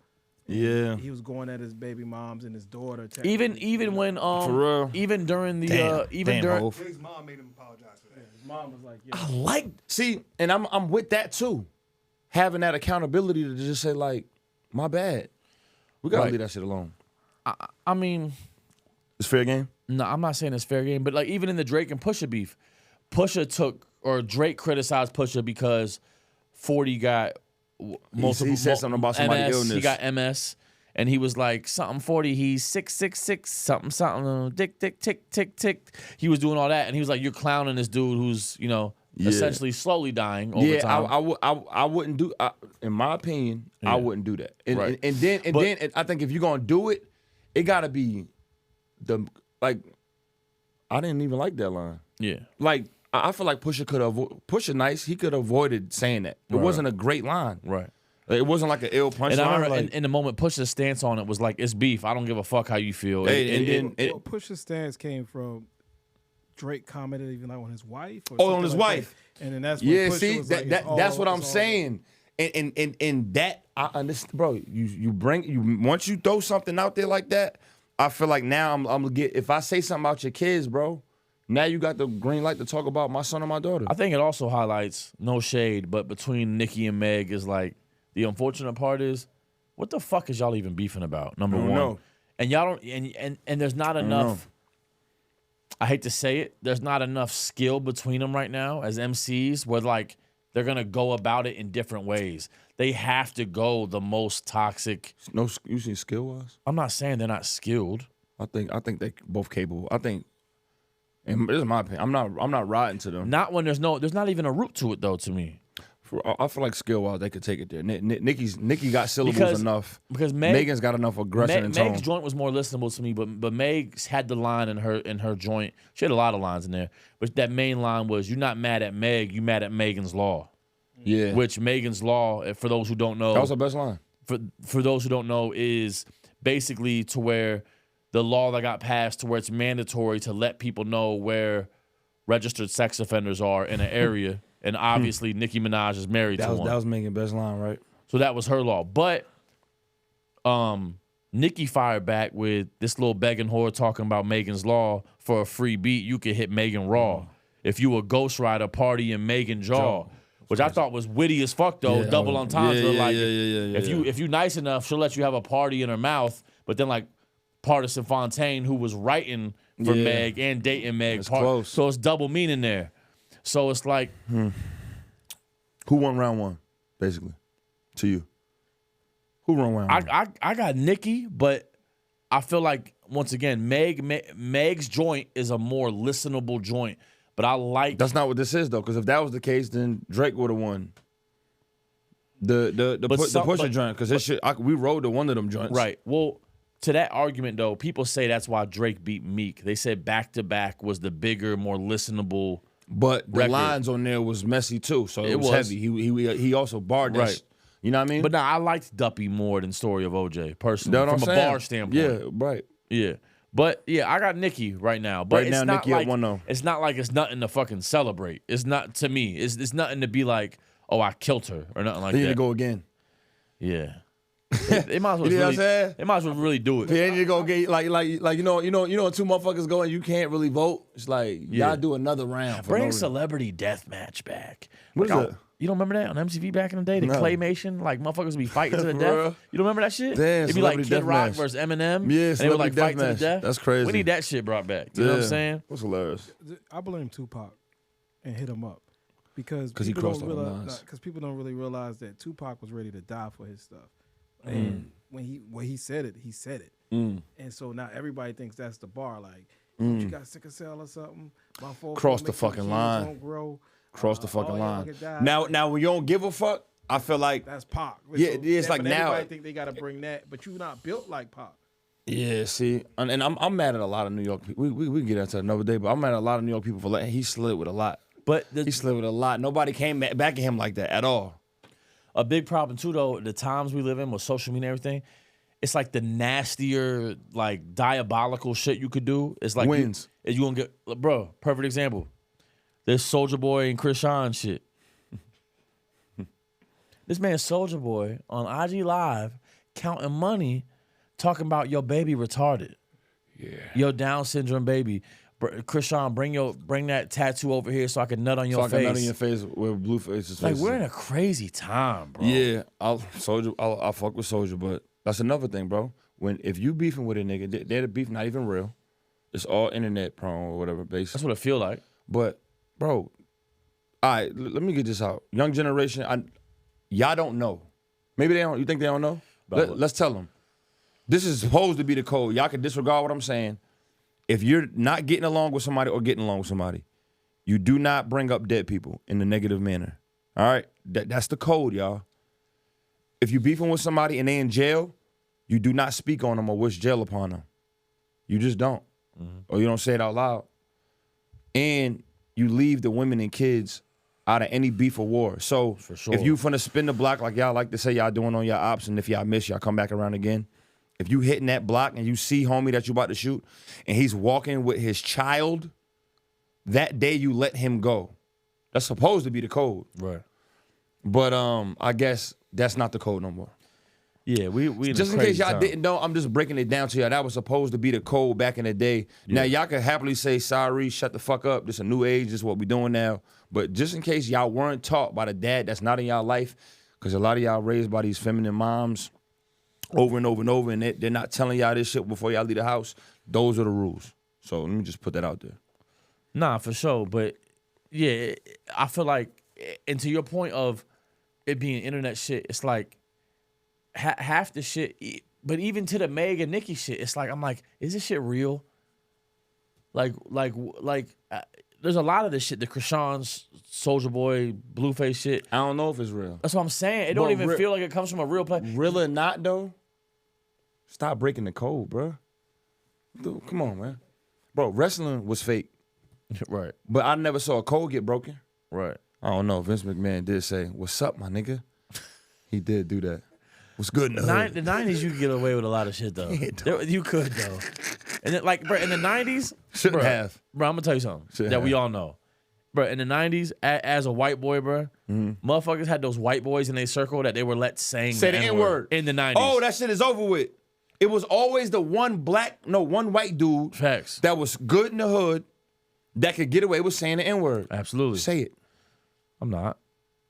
Yeah. He was going at his baby moms and his daughter. Even when For real. even during the Hov. His mom made him apologize for that. His mom was like, yeah. I like and I'm with that too. Having that accountability to just say like, my bad. We gotta leave that shit alone. I mean, It's fair game. no, I'm not saying it's fair game, but like even in the Drake and Pusha beef, Drake criticized Pusha because 40 got multiple. He said something about somebody's MS, illness. He got MS, and he was like something 40. He's 666 something dick tick. He was doing all that, and he was like, "You're clowning this dude who's essentially slowly dying over time." I wouldn't do. In my opinion, I wouldn't do that. And, Right. and then I think if you're gonna do it, it gotta be I didn't even like that line. Yeah. Like I feel like Pusha nice. He could have avoided saying that. It wasn't a great line. Right. It wasn't like an ill punch And I line. remember Like, in the moment, Pusha's stance on it was like, "It's beef. I don't give a fuck how you feel." Well, Pusha's stance came from Drake commented even like on his wife. Or on something his like wife. that. And then that's when yeah, Pusha see, was like, that's what I'm it's all saying. And that I understand, bro. Once you throw something out there like that, I feel like now I'm gonna get. If I say something about your kids, bro, now you got the green light to talk about my son or my daughter. I think it also highlights, no shade, but between Nicki and Meg is like, the unfortunate part is, what the fuck is y'all even beefing about? Number one. know. And y'all don't and there's not enough. I hate to say it, there's not enough skill between them right now as MCs where like they're gonna go about it in different ways. They have to go the most toxic. No, you see skill wise. I'm not saying they're not skilled. I think they both capable. I think, and this is my opinion. I'm not riding to them. Not when there's not even a root to it though. To me, I feel like skill wise they could take it there. Nikki got syllables enough because Megan's got enough aggression and tone. Meg's joint was more listenable to me, but Meg's had the line in her joint. She had a lot of lines in there, but that main line was, "You're not mad at Meg, you mad at Megan's Law." Yeah, Which Megan's Law, for those who don't know, that was her best line. For those who don't know, is basically to where the law that got passed to where it's mandatory to let people know where registered sex offenders are in an area. And obviously, Nicki Minaj is married to one. That was Megan's best line, right? So that was her law. But Nicki fired back with this little begging whore talking about Megan's Law. For a free beat, you could hit Megan raw. If you a ghostwriter, party in Megan jaw. Which I thought was witty as fuck though. Yeah, double entendre. yeah. If you nice enough, she'll let you have a party in her mouth. But then like Partisan Fontaine, who was writing for Meg and dating Meg, That's close. So it's double meaning there. So it's like, Who won round one, basically, to you? Who won round one? I got Nicki, but I feel like once again, Meg's joint is a more listenable joint. But I like That's not what this is though, because if that was the case, then Drake would have won. The Pusha joint, because we rode to one of them joints. Right. Well, to that argument though, people say that's why Drake beat Meek. They said Back to Back was the bigger, more listenable. But the record. lines on there was messy too, so it was was. heavy. He also barred that. Right. You know what I mean? But now I liked Duppy more than Story of OJ personally, Know what from I'm a saying? bar standpoint. Yeah, right. Yeah. But yeah, I got Nicki right now. But Right it's now, not Nicki at like 1-0. it's not like it's nothing to fucking celebrate. It's not to me. It's nothing to be like, oh, I killed her or nothing like They need that. to go again. Yeah. They might as well You know what I'm really, saying? they might as well really do it. They need to go get like you know two motherfuckers go and you can't really vote. It's like y'all do another round. Bring Celebrity Deathmatch back. What Like, is that? You don't remember that on MTV back in the day? The No. claymation, like motherfuckers be fighting to the For death. real? You don't remember that shit? Damn, It'd be like Kid Celebrity Rock Deathmatch. versus Eminem. Yeah, and they would like Celebrity fight to the Deathmatch. death. That's crazy. We need that shit brought back. You know what I'm saying? What's hilarious? I blame Tupac and hit him up because he people crossed don't all the realize lines. because people don't really realize that Tupac was ready to die for his stuff, and when he said it, he said it, and so now everybody thinks that's the bar. Like, you got sickle cell or something? My folks Cross won't the make your fucking kids line. won't grow. Cross the fucking all y'all line. can die. Now when you don't give a fuck, I feel like That's Pac. Yeah, it's like but now- everybody think they got to bring that, but you're not built like Pac. yeah. See, and I'm mad at a lot of New York people. We can get into that another day, but I'm mad at a lot of New York people for letting he slid with a lot. But He slid with a lot. Nobody came back at him like that at all. a big problem too, though, the times we live in with social media and everything, it's like the nastier, like diabolical shit you could do. It's like Wins. You gonna get, bro. Perfect example. This Soulja Boy and Chrisean shit. This man Soulja Boy on IG Live counting money, talking about your baby retarded. Yeah. Your Down syndrome baby. Chrisean, bring that tattoo over here so I can nut on your face. So I can nut on your face where Blueface is. Like, we're in a crazy time, bro. Yeah, I'll fuck with Soulja, but that's another thing, bro. If you beefing with a nigga, they're the beef not even real. It's all internet prone or whatever base. That's what it feel like. But, bro, all right, let me get this out. Young generation, y'all don't know. Maybe they don't. You think they don't know? Let's tell them. This is supposed to be the code. Y'all can disregard what I'm saying. If you're not getting along with somebody or getting along with somebody, you do not bring up dead people in a negative manner. All right? That's the code, y'all. If you beefing with somebody and they in jail, you do not speak on them or wish jail upon them. You just don't. Mm-hmm. Or you don't say it out loud. And you leave the women and kids out of any beef or war. So for sure. If you finna spin the block like y'all like to say y'all doing on your ops, and if y'all miss, y'all come back around again. If you hitting that block and you see homie that you about to shoot and he's walking with his child, that day you let him go. That's supposed to be the code. Right. But I guess that's not the code no more. Yeah, we just in case y'all didn't know, I'm just breaking it down to y'all. That was supposed to be the code back in the day. Yeah. Now y'all can happily say, sorry, shut the fuck up. This a new age, this is what we doing now. But just in case y'all weren't taught by the dad that's not in y'all life, because a lot of y'all raised by these feminine moms over and over and over, and they're not telling y'all this shit before y'all leave the house. Those are the rules. So let me just put that out there. Nah, for sure. But yeah, I feel like, and to your point of it being internet shit, it's like half the shit, but even to the Meg and Nicki shit, it's like, I'm like, is this shit real? Like, there's a lot of this shit, the Chrisean's, Soulja Boy, Blueface shit. I don't know if it's real. That's what I'm saying. It don't even feel like it comes from a real place. Real or not, though, stop breaking the code, bro. Dude, come on, man. Bro, wrestling was fake. Right. But I never saw a code get broken. Right. I don't know. Vince McMahon did say, what's up, my nigga? He did do that. What's good in the hood? The 90s, you could get away with a lot of shit, though. You could, though. And then, like, bro, in the 90s, shouldn't have. Bro, I'm going to tell you something we all know. Bro, in the 90s, as a white boy, bro, motherfuckers had those white boys in their circle that they were say the N-word in the 90s. Oh, that shit is over with. It was always the one white dude Facts. That was good in the hood that could get away with saying the N-word. Absolutely. Say it. I'm not.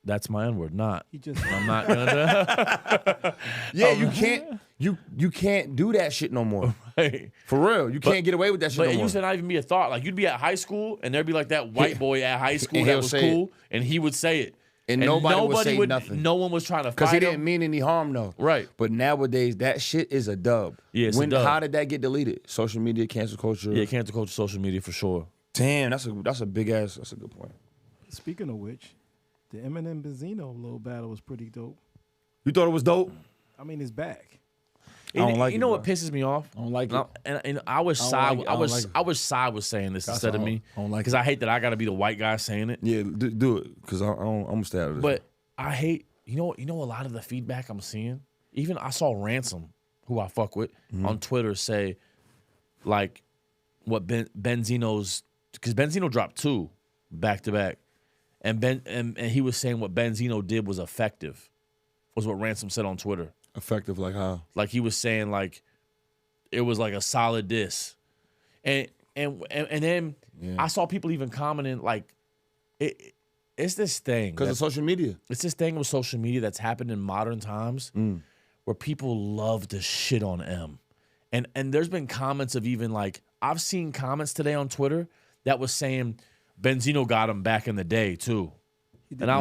That's my N-word. Not. He just. I'm not gonna. Yeah, you can't. You can't do that shit no more. Right. For real, you can't get away with that shit no more. But it used to not even be a thought. Like you'd be at high school and there'd be like that white boy at high school that was cool, and he would say it, and nobody would say nothing. No one was trying to fight because he him. didn't mean any harm though. Right. But nowadays that shit is a dub. Yeah, it's a dub. How did that get deleted? Social media, cancel culture. Yeah, cancel culture, social media for sure. Damn, that's a big ass. That's a good point. Speaking of which, the Eminem Benzino little battle was pretty dope. You thought it was dope? I mean, it's back. I don't like it. You know what pisses me off? I don't like it. And I wish Sy was saying this instead of me. I don't like it. Because I hate that I got to be the white guy saying it. Yeah, do it. Because I'm gonna stay out of this. But I hate. You know a lot of the feedback I'm seeing. Even I saw Ransom, who I fuck with, on Twitter say, like, what Benzino's, because Benzino dropped 2 back to back. And he was saying what Benzino did was effective, was what Ransom said on Twitter. Effective, like how? Like he was saying, like it was like a solid diss, and then I saw people even commenting like it's this thing because of social media. It's this thing with social media that's happened in modern times where people love to shit on M, and there's been comments of even like I've seen comments today on Twitter that was saying Benzino got him back in the day too, and I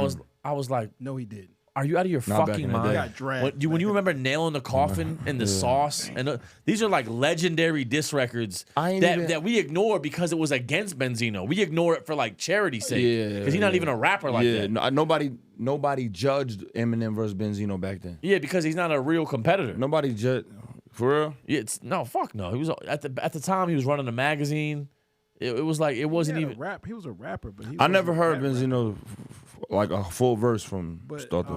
was like, no, he did. Are you out of your fucking mind? He got dragged. When you remember Nailing the Coffin and the Sauce, and these are like legendary diss records that we ignore because it was against Benzino. We ignore it for like charity's sake, because he's not even a rapper like that. No, nobody judged Eminem versus Benzino back then. Yeah, because he's not a real competitor. Nobody judged for real. Yeah, fuck no. He was at the time he was running a magazine. It was like it wasn't even rap. He was a rapper, but I never heard Benzino like a full verse from start to.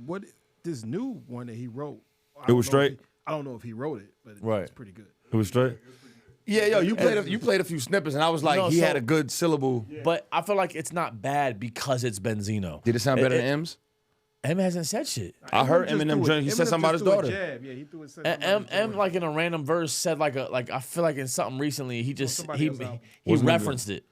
What this new one that he wrote? It was straight. I don't know if he wrote it, but it's pretty good. It was straight. Yeah, yo, you played a few snippets, and I was like, he had a good syllable. But I feel like it's not bad because it's Benzino. Did it sound better than M's? M hasn't said shit. I heard just Eminem threw drink. He said Eminem somebody's just threw a daughter. jab. Yeah, he threw it. Said M like in a random verse said like I feel like in something recently he just somebody else's album. he Wasn't referenced it.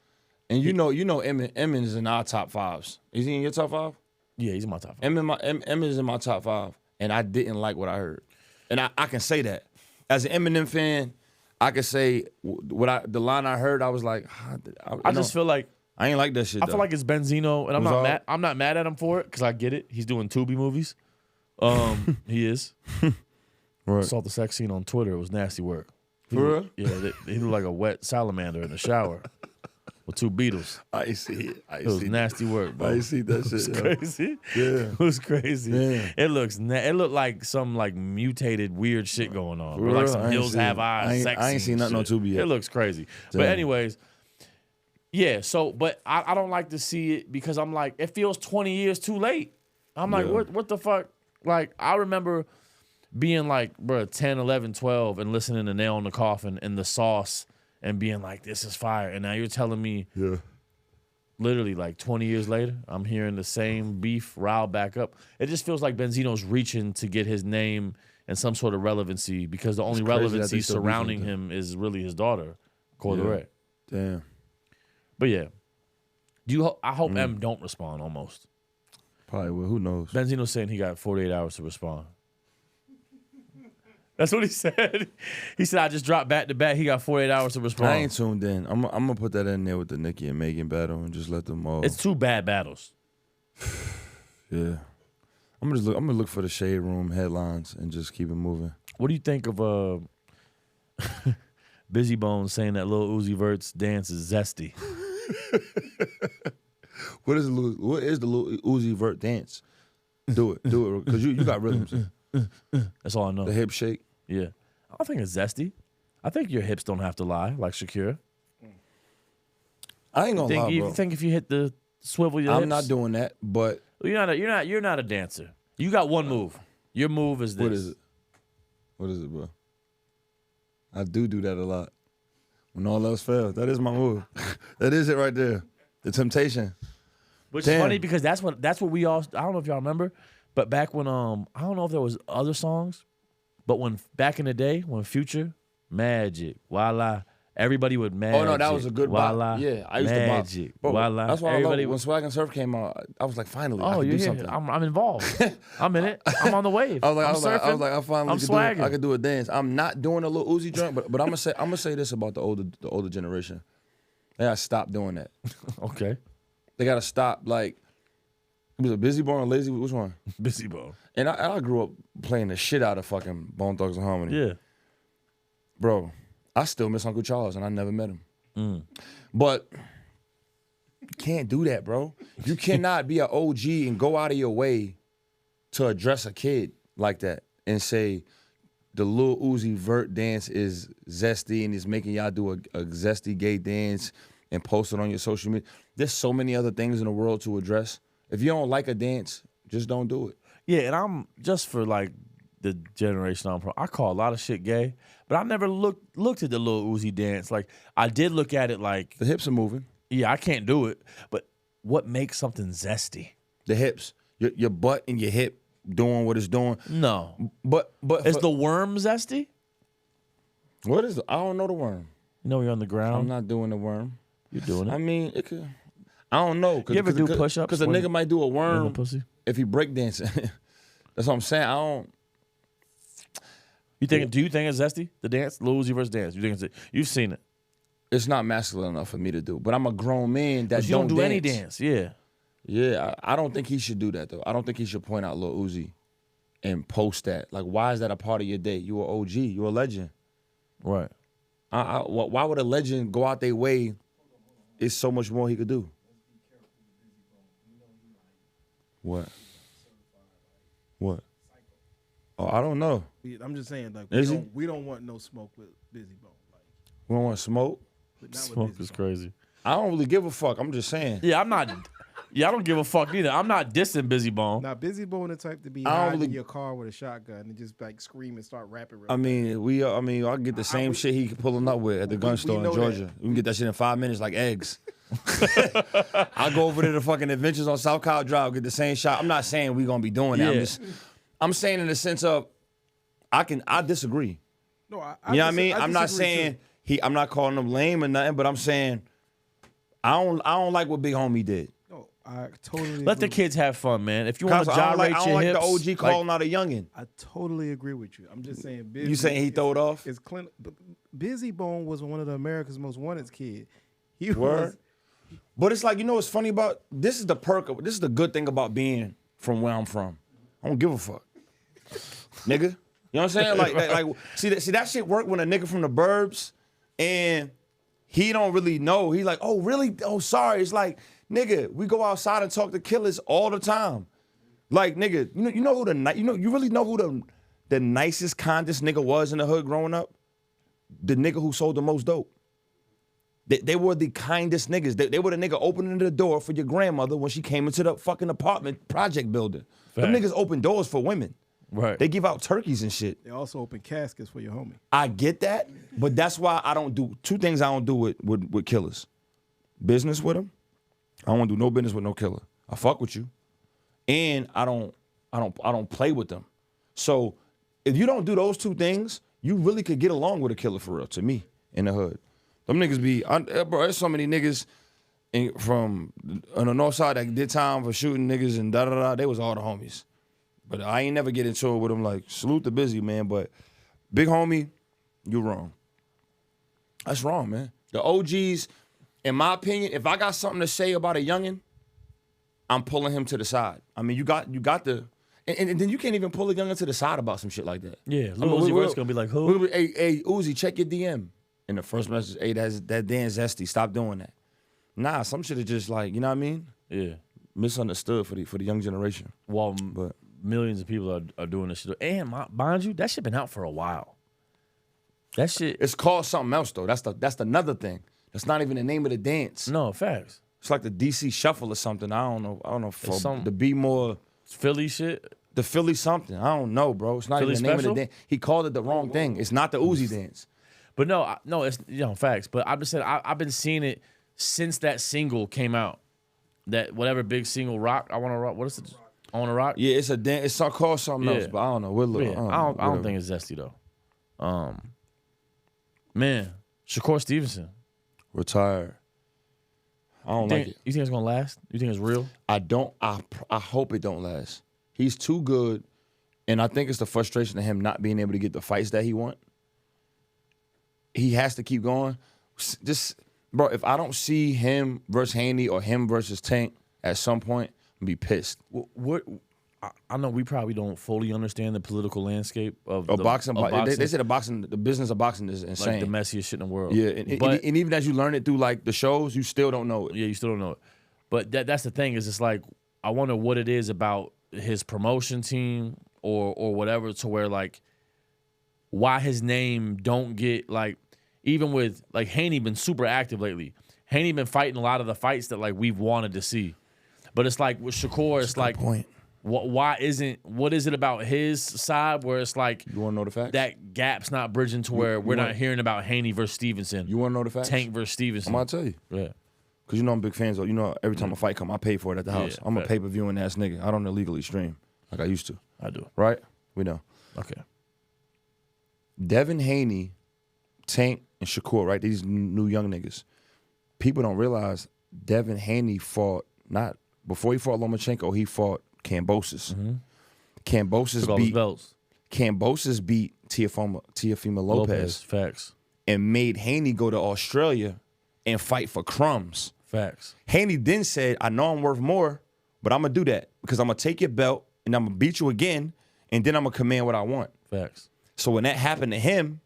And you know, Eminem is in our top 5s. Is he in your top 5? Yeah, he's in my top 5. Eminem is in my top 5, and I didn't like what I heard, and I can say that as an Eminem fan, I can say the line I heard. I was like, I just feel like I ain't like that shit. I feel like it's Benzino, and I'm not mad at him for it because I get it. He's doing Tubi movies. He is. Right. Saw the sex scene on Twitter. It was nasty work. For real? Yeah, he looked like a wet salamander in the shower with 2 Beatles. I see it. It was nasty work, bro. I see that shit. It was crazy. Yeah. It was crazy. Yeah. It looked like some like mutated weird shit going on. For Or like real? some I ain't Hills seen Have it. Eyes sex I ain't scene seen nothing on shit. Tubi yet. It looks crazy. But Damn. anyways, yeah, so but I don't like to see it because I'm like, it feels 20 years too late. I'm like, Yeah. what the fuck? Like, I remember being like, bro, 10, 11, 12 and listening to Nail in the Coffin and The Sauce and being like, this is fire. And now you're telling me literally like 20 years later, I'm hearing the same beef rile back up. It just feels like Benzino's reaching to get his name and some sort of relevancy because the only crazy that relevancy they still surrounding beefing him is really his daughter, Corderette. Damn. But yeah, I hope M don't respond almost. Probably will. Who knows? Benzino's saying he got 48 hours to respond. That's what he said. He said, I just dropped back to back. He got 48 hours to respond. I ain't tuned in. I'm gonna put that in there with the Nicki and Megan battle and just let them all. It's 2 bad battles. Yeah. I'm gonna look for the Shade Room headlines and just keep it moving. What do you think of Buzzy Bone saying that Lil Uzi Vert's dance is zesty? What is the Lil Uzi Vert dance? Do it, because you got rhythms. That's all I know. The hip shake. Yeah. I don't think it's zesty. I think your hips don't have to lie, like Shakira. I ain't gonna lie, You bro. think if you hit the swivel your hips? I'm not doing that, but You're not a dancer. You got one move. Your move is this. what is it? What is it, bro? I do that a lot. When all else fails, that is my move. That is it right there. The temptation. Which Damn. is funny because that's what we all. I don't know if y'all remember, but back when I don't know if there was other songs, but when back in the day when Future, Magic, Voila, everybody would Magic. Oh no, that was a good bop. Voila, Yeah, I used Magic, to bop. Bro, Voila. that's why everybody I love when Swag and Surf came out. I was like, finally, I Oh can yeah, do something. I'm involved. I'm in it. I'm on the wave. I was I'm surfing. like, I finally I'm could swagging. I could do a dance. I'm not doing a little Uzi joint, but I'm gonna say this about the older generation. They gotta stop doing that. Okay. They gotta stop. Like, it was a Busy Bone or Lazy. Which one? Buzzy Bone. And I grew up playing the shit out of fucking Bone Thugs and Harmony. Yeah. Bro, I still miss Uncle Charles, and I never met him. But you can't do that, bro. You cannot be an OG and go out of your way to address a kid like that and say the Lil Uzi Vert dance is zesty and is making y'all do a zesty gay dance and post it on your social media. There's so many other things in the world to address. If you don't like a dance, just don't do it. Yeah, and I'm just for like the generation I'm from. I call a lot of shit gay, but I never looked at the Lil Uzi dance. Like I did look at it like, The hips are moving. yeah, I can't do it. But what makes something zesty? The hips, your butt and your hip doing what it's doing. No, But is the worm zesty? what is I don't know the worm. You know, you're on the I'm ground. not doing the worm. You're doing it. I mean, it could. I don't know. You ever do push-ups Because a when- nigga might do a in the worm pussy. if he break dancing. That's what I'm saying. I don't. You think? Do you think it's zesty? The dance, Lil Uzi versus dance. You think it's? You've seen it. It's not masculine enough for me to do. But I'm a grown man that But you don't do dance. any dance. Yeah. Yeah, I don't think he should do that though. I don't think he should point out Lil Uzi and post that. Like, why is that a part of your day? You an OG. You a legend. Right. Why would a legend go out their way? It's so much more he could do. What? What? Oh, I don't know. I'm just saying, like, Is he? we don't want no smoke with Bizzy Bone. Like, We don't want to smoke. but not with Smoke Bizzy is Bone. crazy. I don't really give a fuck. I'm just saying. Yeah, I'm not. Yeah, I don't give a fuck either. I'm not dissing Buzzy Bone. Now, Buzzy Bone the type to be I don't hiding in really- your car with a shotgun and just like scream and start rapping. Real I mean, I get the same shit he pulling up with at the gun store in know Georgia. that. We can get that shit in 5 minutes like eggs. I go over to the fucking Adventures on South Kyle Drive, get the same shot. I'm not saying we gonna be doing that. Yeah. I'm saying in the sense of I disagree. No, You know what I mean? I'm not disagree, saying too. I'm not calling him lame or nothing, but I'm saying I don't like what Big Homie did. No, I totally Let the agree. kids have fun, man. If you want Cause to I don't gyrate like your hips, the OG calling out a youngin. I totally agree with you. I'm just saying. Busy, You saying he throw it off? It's Clint. Busy Bone was one of the America's Most Wanted kid. He Word. was. But it's like, you know what's funny about this is the perk of this is the good thing about being from where I'm from. I don't give a fuck. Nigga. You know what I'm saying? Like see that shit work when a nigga from the burbs and he don't really know. He like, oh really? Oh sorry. It's like, nigga, we go outside and talk to killers all the time. Like, nigga, you know who you really know who the nicest, kindest nigga was in the hood growing up? The nigga who sold the most dope. They were the kindest niggas. They were the nigga opening the door for your grandmother when she came into the fucking apartment project building. Them Facts. niggas open doors for women. right? They give out turkeys and shit. They also open caskets for your homie. I get that, but that's why I don't do two things. I don't do with killers. Business with them. I don't want to do no business with no killer. I fuck with you, and I don't play with them. So if you don't do those two things, you really could get along with a killer for real. To me, in the hood, them niggas bro. There's so many niggas from on the north side that did time for shooting niggas and da da da. They was all the homies, but I ain't never get into it with them. Like salute the Bizzy man, but Big Homie, you wrong. That's wrong, man. The OGs, in my opinion, if I got something to say about a youngin', I'm pulling him to the side. I mean, you got the, and then you can't even pull a youngin' to the side about some shit like that. Yeah, Lil Uzi Vert's gonna be like, who? Hey, Uzi, check your DM. In the first message, hey, that Dan Zesty, stop doing that. Nah, some shit is just like, you know what I mean? Yeah. Misunderstood for the young generation. Well, But millions of people are doing this shit. And mind you, that shit been out for a while. That shit. it's called something else though. That's another thing. That's not even the name of the dance. No, facts. It's like the DC Shuffle or something. I don't know for something- to be more Philly shit. the Philly something. I don't know, bro. It's not Philly even the name Special? of the dance. He called it the wrong thing. It's not the Uzi dance. But no, it's facts. But I'm just saying, I've been seeing it since that single came out. That whatever big single rock, I want to rock. What is it? I want to rock. Yeah, it's a dance. It's called something else, Yeah. but I don't know. We'll look. Yeah, I don't think it's zesty though. Man, Shakur Stephenson. Retired. I don't like it. You think it's gonna last? You think it's real? I don't. I hope it don't last. He's too good, and I think it's the frustration of him not being able to get the fights that he want. He has to keep going. Just, bro, if I don't see him versus Haney or him versus Tank at some point, I'm gonna be pissed. I know we probably don't fully understand the political landscape of Boxing. of They say the business of boxing is insane. like the messiest shit in the world. Yeah, and even as you learn it through like the shows, you still don't know it. Yeah, you still don't know it. But that's the thing is, it's like I wonder what it is about his promotion team or whatever to where like why his name don't get like even with like Haney been super active lately. Haney been fighting a lot of the fights that like we've wanted to see. But it's like with Shakur, it's like point. what is it about his side where it's like You want to know the facts? that gap's not bridging to where we're not hearing about Haney versus Stevenson. You want to know the facts? Tank versus Stevenson. I'm gonna tell you. Yeah. Cause you know I'm big fans of. You know every time a fight come, I pay for it at the house. Yeah, I'm a fact. pay-per-viewing ass nigga. I don't illegally stream like I used to. I do. Right? We know. Okay. Devin Haney, Tank, and Shakur, right? These new young niggas. People don't realize Devin Haney fought not before he fought Lomachenko, he fought Kambosos. Kambosos Took all his beat belts. Kambosos beat Teofimo Lopez Facts. and made Haney go to Australia and fight for crumbs. Facts. Haney then said, I know I'm worth more, but I'm going to do that because I'm going to take your belt and I'm going to beat you again, and then I'm going to command what I want. Facts. So when that happened to him,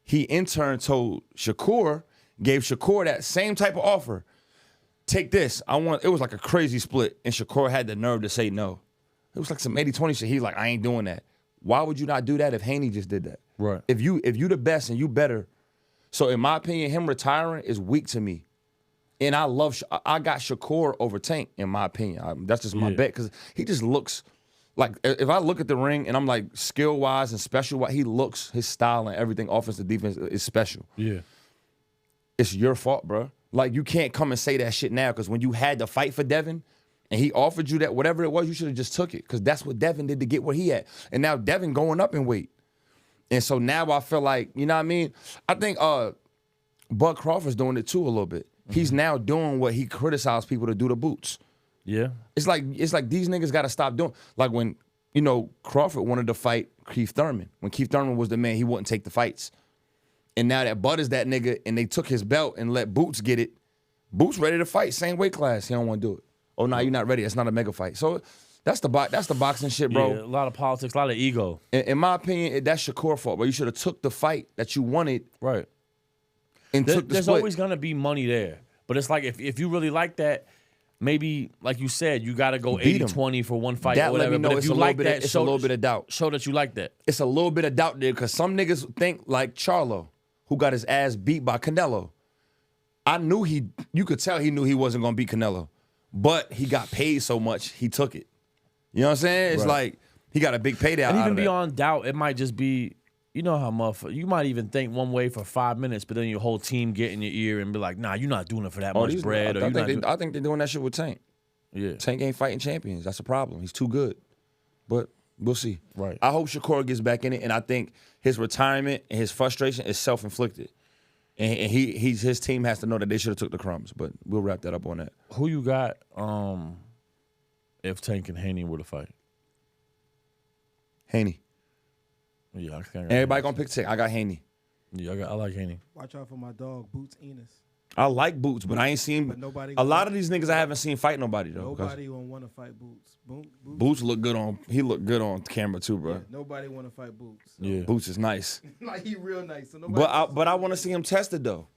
he in turn told Shakur, gave Shakur that same type of offer. Take this. It was like a crazy split, and Shakur had the nerve to say no. It was like some 80-20 shit. He's like, I ain't doing that. Why would you not do that if Haney just did that? Right. If you the best and you better. So in my opinion, him retiring is weak to me. And I got Shakur over Tank, in my opinion. That's just my bet, because he just looks like, if I look at the ring and I'm like skill-wise and special-wise, he looks, his style and everything, offensive, defense, is special. Yeah. It's your fault, bro. Like, you can't come and say that shit now, because when you had to fight for Devin and he offered you that, whatever it was, you should have just took it, because that's what Devin did to get where he at. And now Devin going up in weight. And so now I feel like, you know what I mean? I think Bud Crawford's doing it too a little bit. He's now doing what he criticized people to do to Boots. Yeah. It's like these niggas got to stop doing. Like when, you know, Crawford wanted to fight Keith Thurman. When Keith Thurman was the man, he wouldn't take the fights. And now that Bud is that nigga and they took his belt and let Boots get it, Boots ready to fight, same weight class. He don't want to do it. Oh, no, you're not ready. It's not a mega fight. So that's the boxing shit, bro. Yeah, a lot of politics, a lot of ego. In my opinion, that's Shakur's fault, but you should have took the fight that you wanted. Right. And took the there's split. always going to be money there. But it's like, if you really like that, maybe, like you said, you got to go 80-20 for one fight that or whatever. Let me know but if it's you a like little bit. that, It's a little bit of doubt. Show that you like that. It's a little bit of doubt there, because some niggas think like Charlo, who got his ass beat by Canelo. I knew you could tell he knew he wasn't going to beat Canelo, but he got paid so much, he took it. You know what I'm saying? It's like he got a big payday out of that. And even beyond doubt, it might just be, you know how you might even think one way for 5 minutes, but then your whole team get in your ear and be like, nah, you're not doing it for that much bread. I think they're doing that shit with Tank. Yeah. Tank ain't fighting champions. That's a problem. He's too good. But we'll see. Right. I hope Shakur gets back in it, and I think his retirement and his frustration is self-inflicted. And his team has to know that they should have took the crumbs. But we'll wrap that up on that. Who you got if Tank and Haney were to fight? Haney. Yeah, I think Everybody gonna pick Tank. I got Haney. Yeah, I like Haney. Watch out for my dog, Boots Enos. I like Boots, but I ain't seen a lot of these niggas. I haven't seen fight nobody though. Nobody gonna want to fight Boots. Boots look good on. He look good on camera too, bro. Yeah, nobody want to fight Boots. So. Yeah, Boots is nice. Like he real nice. So but I want to see him tested though.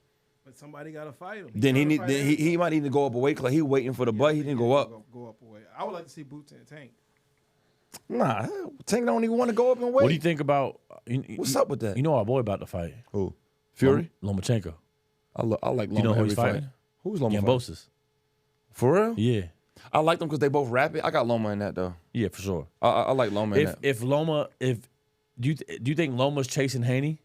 But somebody gotta fight him. Then he might need to go up a weight class. He waiting for the butt. He didn't go up. Go up a weight. I would like to see Boots and Tank. Nah, Tank don't even want to go up and wait. What do you think about? What's up with that? You know our boy about to fight. Who? Fury? Lomachenko. I like Loma. You know who he's fight. fighting? Who's Loma? Gambosis. For real? Yeah. I like them because they both rapid. I got Loma in that though. Yeah, for sure. I like Loma in that. Do you think Loma's chasing Haney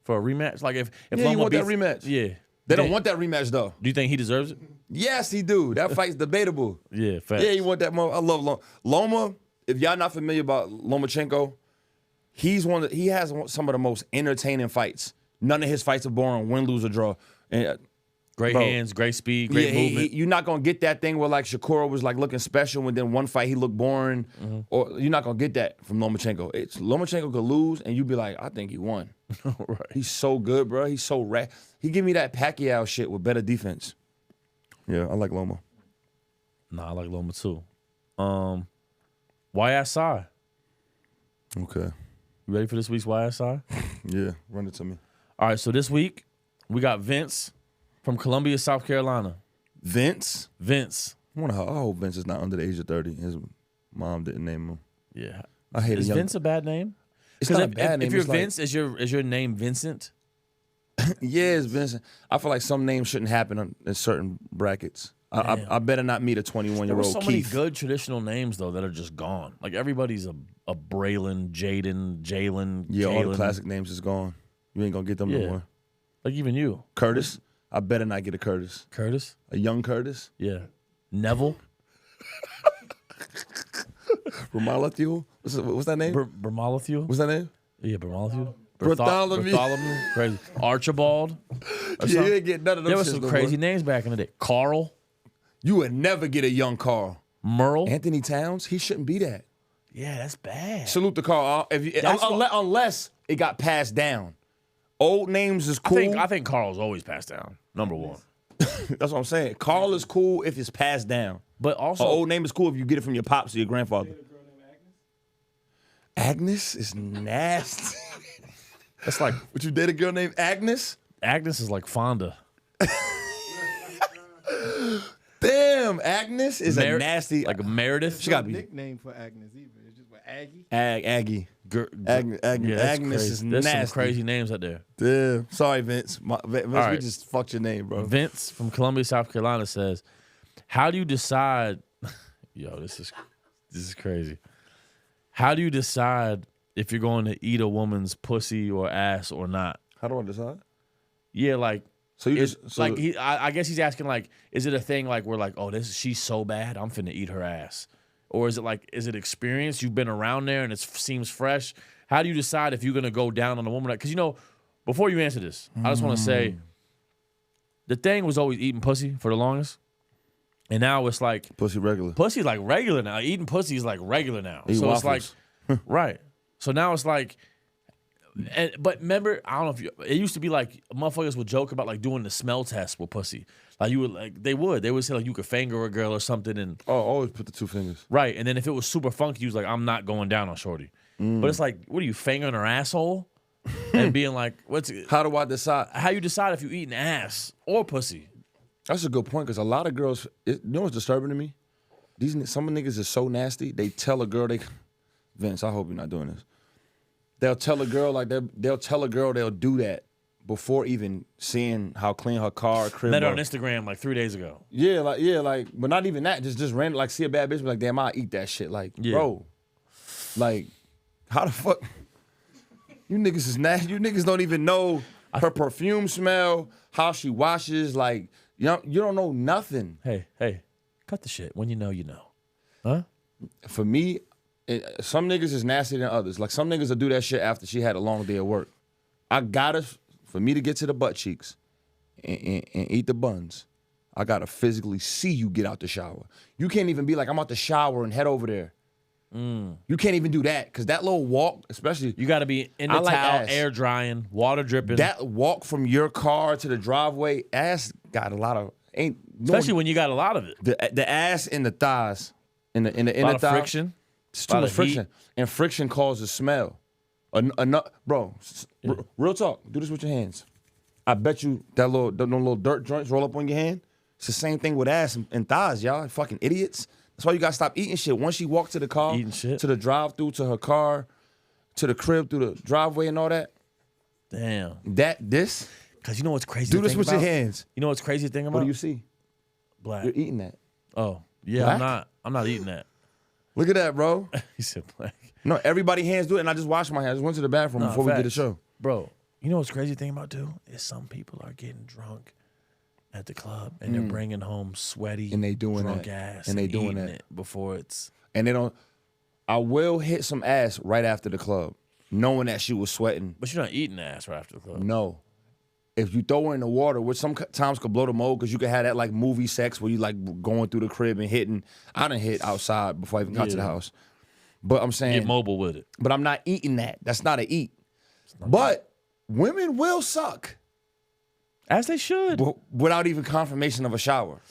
for a rematch? Like if Yeah, Loma you want beats, that rematch? Yeah. They don't want that rematch though. Do you think he deserves it? Yes, he do. That fight's debatable. Yeah, facts. Yeah, you want that more. I love Loma. Loma, if y'all not familiar about Lomachenko, he has some of the most entertaining fights. None of his fights are boring, win, lose, or draw. And, great hands, great speed, great movement. You're not gonna get that thing where like Shakur was like looking special, and then one fight he looked boring. Or you're not gonna get that from Lomachenko. Lomachenko could lose, and you'd be like, I think he won. Right. He's so good, bro. He's so he give me that Pacquiao shit with better defense. Yeah, I like Loma. Nah, I like Loma too. WHYASKSY. Okay. You ready for this week's WHYASKSY? Yeah, run it to me. All right, so this week we got Vince from Columbia, South Carolina. Vince? Vince. I hope Vince is not under the age of 30. His mom didn't name him. Yeah. I hate Is Vince a bad name? It's not a bad name. If you're It's like- Vince, is your name Vincent? Yeah, it's Vincent. I feel like some names shouldn't happen in certain brackets. I better not meet a 21-year-old There were so many Keith. good traditional names though that are just gone. Like everybody's a Braylon, Jaden, Jalen. Yeah, all the Jalen. classic names is gone. You ain't gonna get them no Yeah. more. Like even you, Curtis. I better not get a Curtis. Curtis. A young Curtis. Yeah, Neville. Romalathiel. What's that name? Bartholomew. What's that name? Yeah, Bartholomew. Bartholomew. Crazy. Archibald. Yeah, you ain't get none of them. There were shits some no crazy more. names back in the day. Carl. You would never get a young Carl. Merle. Anthony Towns. He shouldn't be that. Yeah, that's bad. Salute to Carl. Unless it got passed down. Old names is cool. I think Carl's always passed down. Number one. That's what I'm saying. Carl is cool if it's passed down. But also, An old name is cool if you get it from your pops or your grandfather. Agnes is nasty. that's like Would you date a girl named Agnes? Agnes is like Fonda. Damn, Agnes is a nasty. Like a Meredith. She gotta be nickname for Agnes either. It's just what Aggie. Aggie. Agnes Crazy. is There's nasty. some crazy names out there. Damn. Sorry, Vince. Vince, right. we just fucked your name, bro. Vince from Columbia, South Carolina says, "How do you decide?" Yo, this is crazy. How do you decide if you're going to eat a woman's pussy or ass or not? How do I decide? Yeah, like So you it's just like I guess he's asking like, is it a thing like we're like, oh, she's so bad, I'm finna eat her ass, or is it experience? You've been around there and it seems fresh. How do you decide if you're gonna go down on a woman? Because before you answer this, I just want to say the thing was always eating pussy for the longest, and now it's like pussy regular. Pussy's like regular now. Eating pussy is like regular now. Eat so waffles. It's like right. So now it's like. But remember, I don't know if it used to be like motherfuckers would joke about like doing the smell test with pussy. Like they would say like you could finger a girl or something and always put the 2 fingers. Right, and then if it was super funky, you was like, I'm not going down on shorty. But it's like, what are you fingering her asshole and being like, How do I decide? How you decide if you eating ass or pussy? That's a good point because a lot of girls, you know what's disturbing to me? Some niggas are so nasty. They tell a girl Vince, I hope you're not doing this. They'll tell a girl they'll do that before even seeing how clean her car, crib. Met her on Instagram like 3 days ago. Yeah, but not even that. Just random, like see a bad bitch, be like, damn, I'll eat that shit. Like, bro, like, how the fuck? You niggas is nasty. You niggas don't even know her perfume smell, how she washes. Like, you don't know nothing. Hey, cut the shit. When you know, you know. Huh? For me, some niggas is nastier than others. Like some niggas will do that shit after she had a long day of work. For me to get to the butt cheeks and eat the buns, I gotta physically see you get out the shower. You can't even be like, I'm out the shower and head over there. You can't even do that because that little walk, especially. You gotta be in the towel, air drying, water dripping. That walk from your car to the driveway, ass got a lot of, especially when you got a lot of it. The ass and the thighs, in the inner lot of thigh. friction. It's too much friction. And friction causes smell. Bro, real talk. Do this with your hands. I bet you that little dirt joints roll up on your hand. It's the same thing with ass and thighs, y'all. Fucking idiots. That's why you gotta stop eating shit. Once she walked to the car, to the drive-through, to her car, to the crib, through the driveway and all that. Damn. This. Because you know what's crazy? Do this with your hands. You know what's crazy thing about? What do you see? Black. You're eating that. Oh, yeah, Black? I'm not eating that. Look at that, bro. He said black. No, everybody hands do it, and I just washed my hands. I just went to the bathroom before we did the show. Bro, you know what's crazy thing about too? Is some people are getting drunk at the club and they're bringing home sweaty and they doing drunk that. ass and they doing eating that it before it's. And they don't. I will hit some ass right after the club, knowing that she was sweating. But you're not eating ass right after the club. No. If you throw her in the water, which sometimes could blow the mold, because you could have that like movie sex where you like going through the crib and hitting. I done hit outside before I even got to the house. But I'm saying Get mobile with it. But I'm not eating that. That's not an eat. But women will suck. As they should. Without even confirmation of a shower.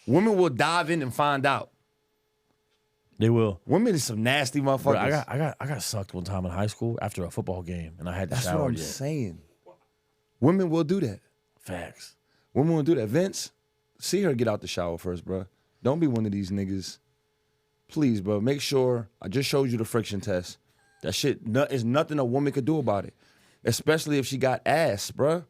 Women will dive in and find out. They will. Women is some nasty motherfuckers. Bro, I got sucked one time in high school after a football game, and I had to shower. That's what I'm saying. Women will do that. Facts. Women will do that. Vince, see her get out the shower first, bro. Don't be one of these niggas. Please, bro. Make sure. I just showed you the friction test. That shit is nothing a woman could do about it. Especially if she got ass, bro.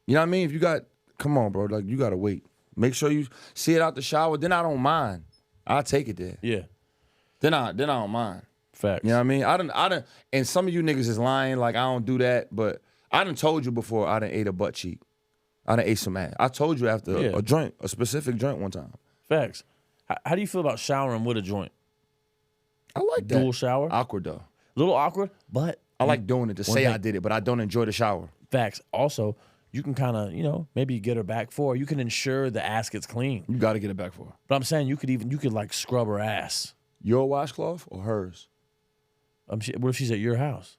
You know what I mean? If you got, come on, bro. Like, you got to wait. Make sure you see it out the shower. Then I don't mind. I'll take it there. Yeah. Then I don't mind. Facts. You know what I mean? I done, and some of you niggas is lying. Like, I don't do that. But I done told you before I done ate a butt cheek. I done ate some ass. I told you after a joint, a specific joint one time. Facts. How do you feel about showering with a joint? I like that. Dual shower? Awkward, though. A little awkward, but I like doing it to say I did it, but I don't enjoy the shower. Facts. Also, you can kind of, maybe get her back for her. You can ensure the ass gets clean. You got to get it back for her. But I'm saying you could like scrub her ass. Your washcloth or hers? What if she's at your house?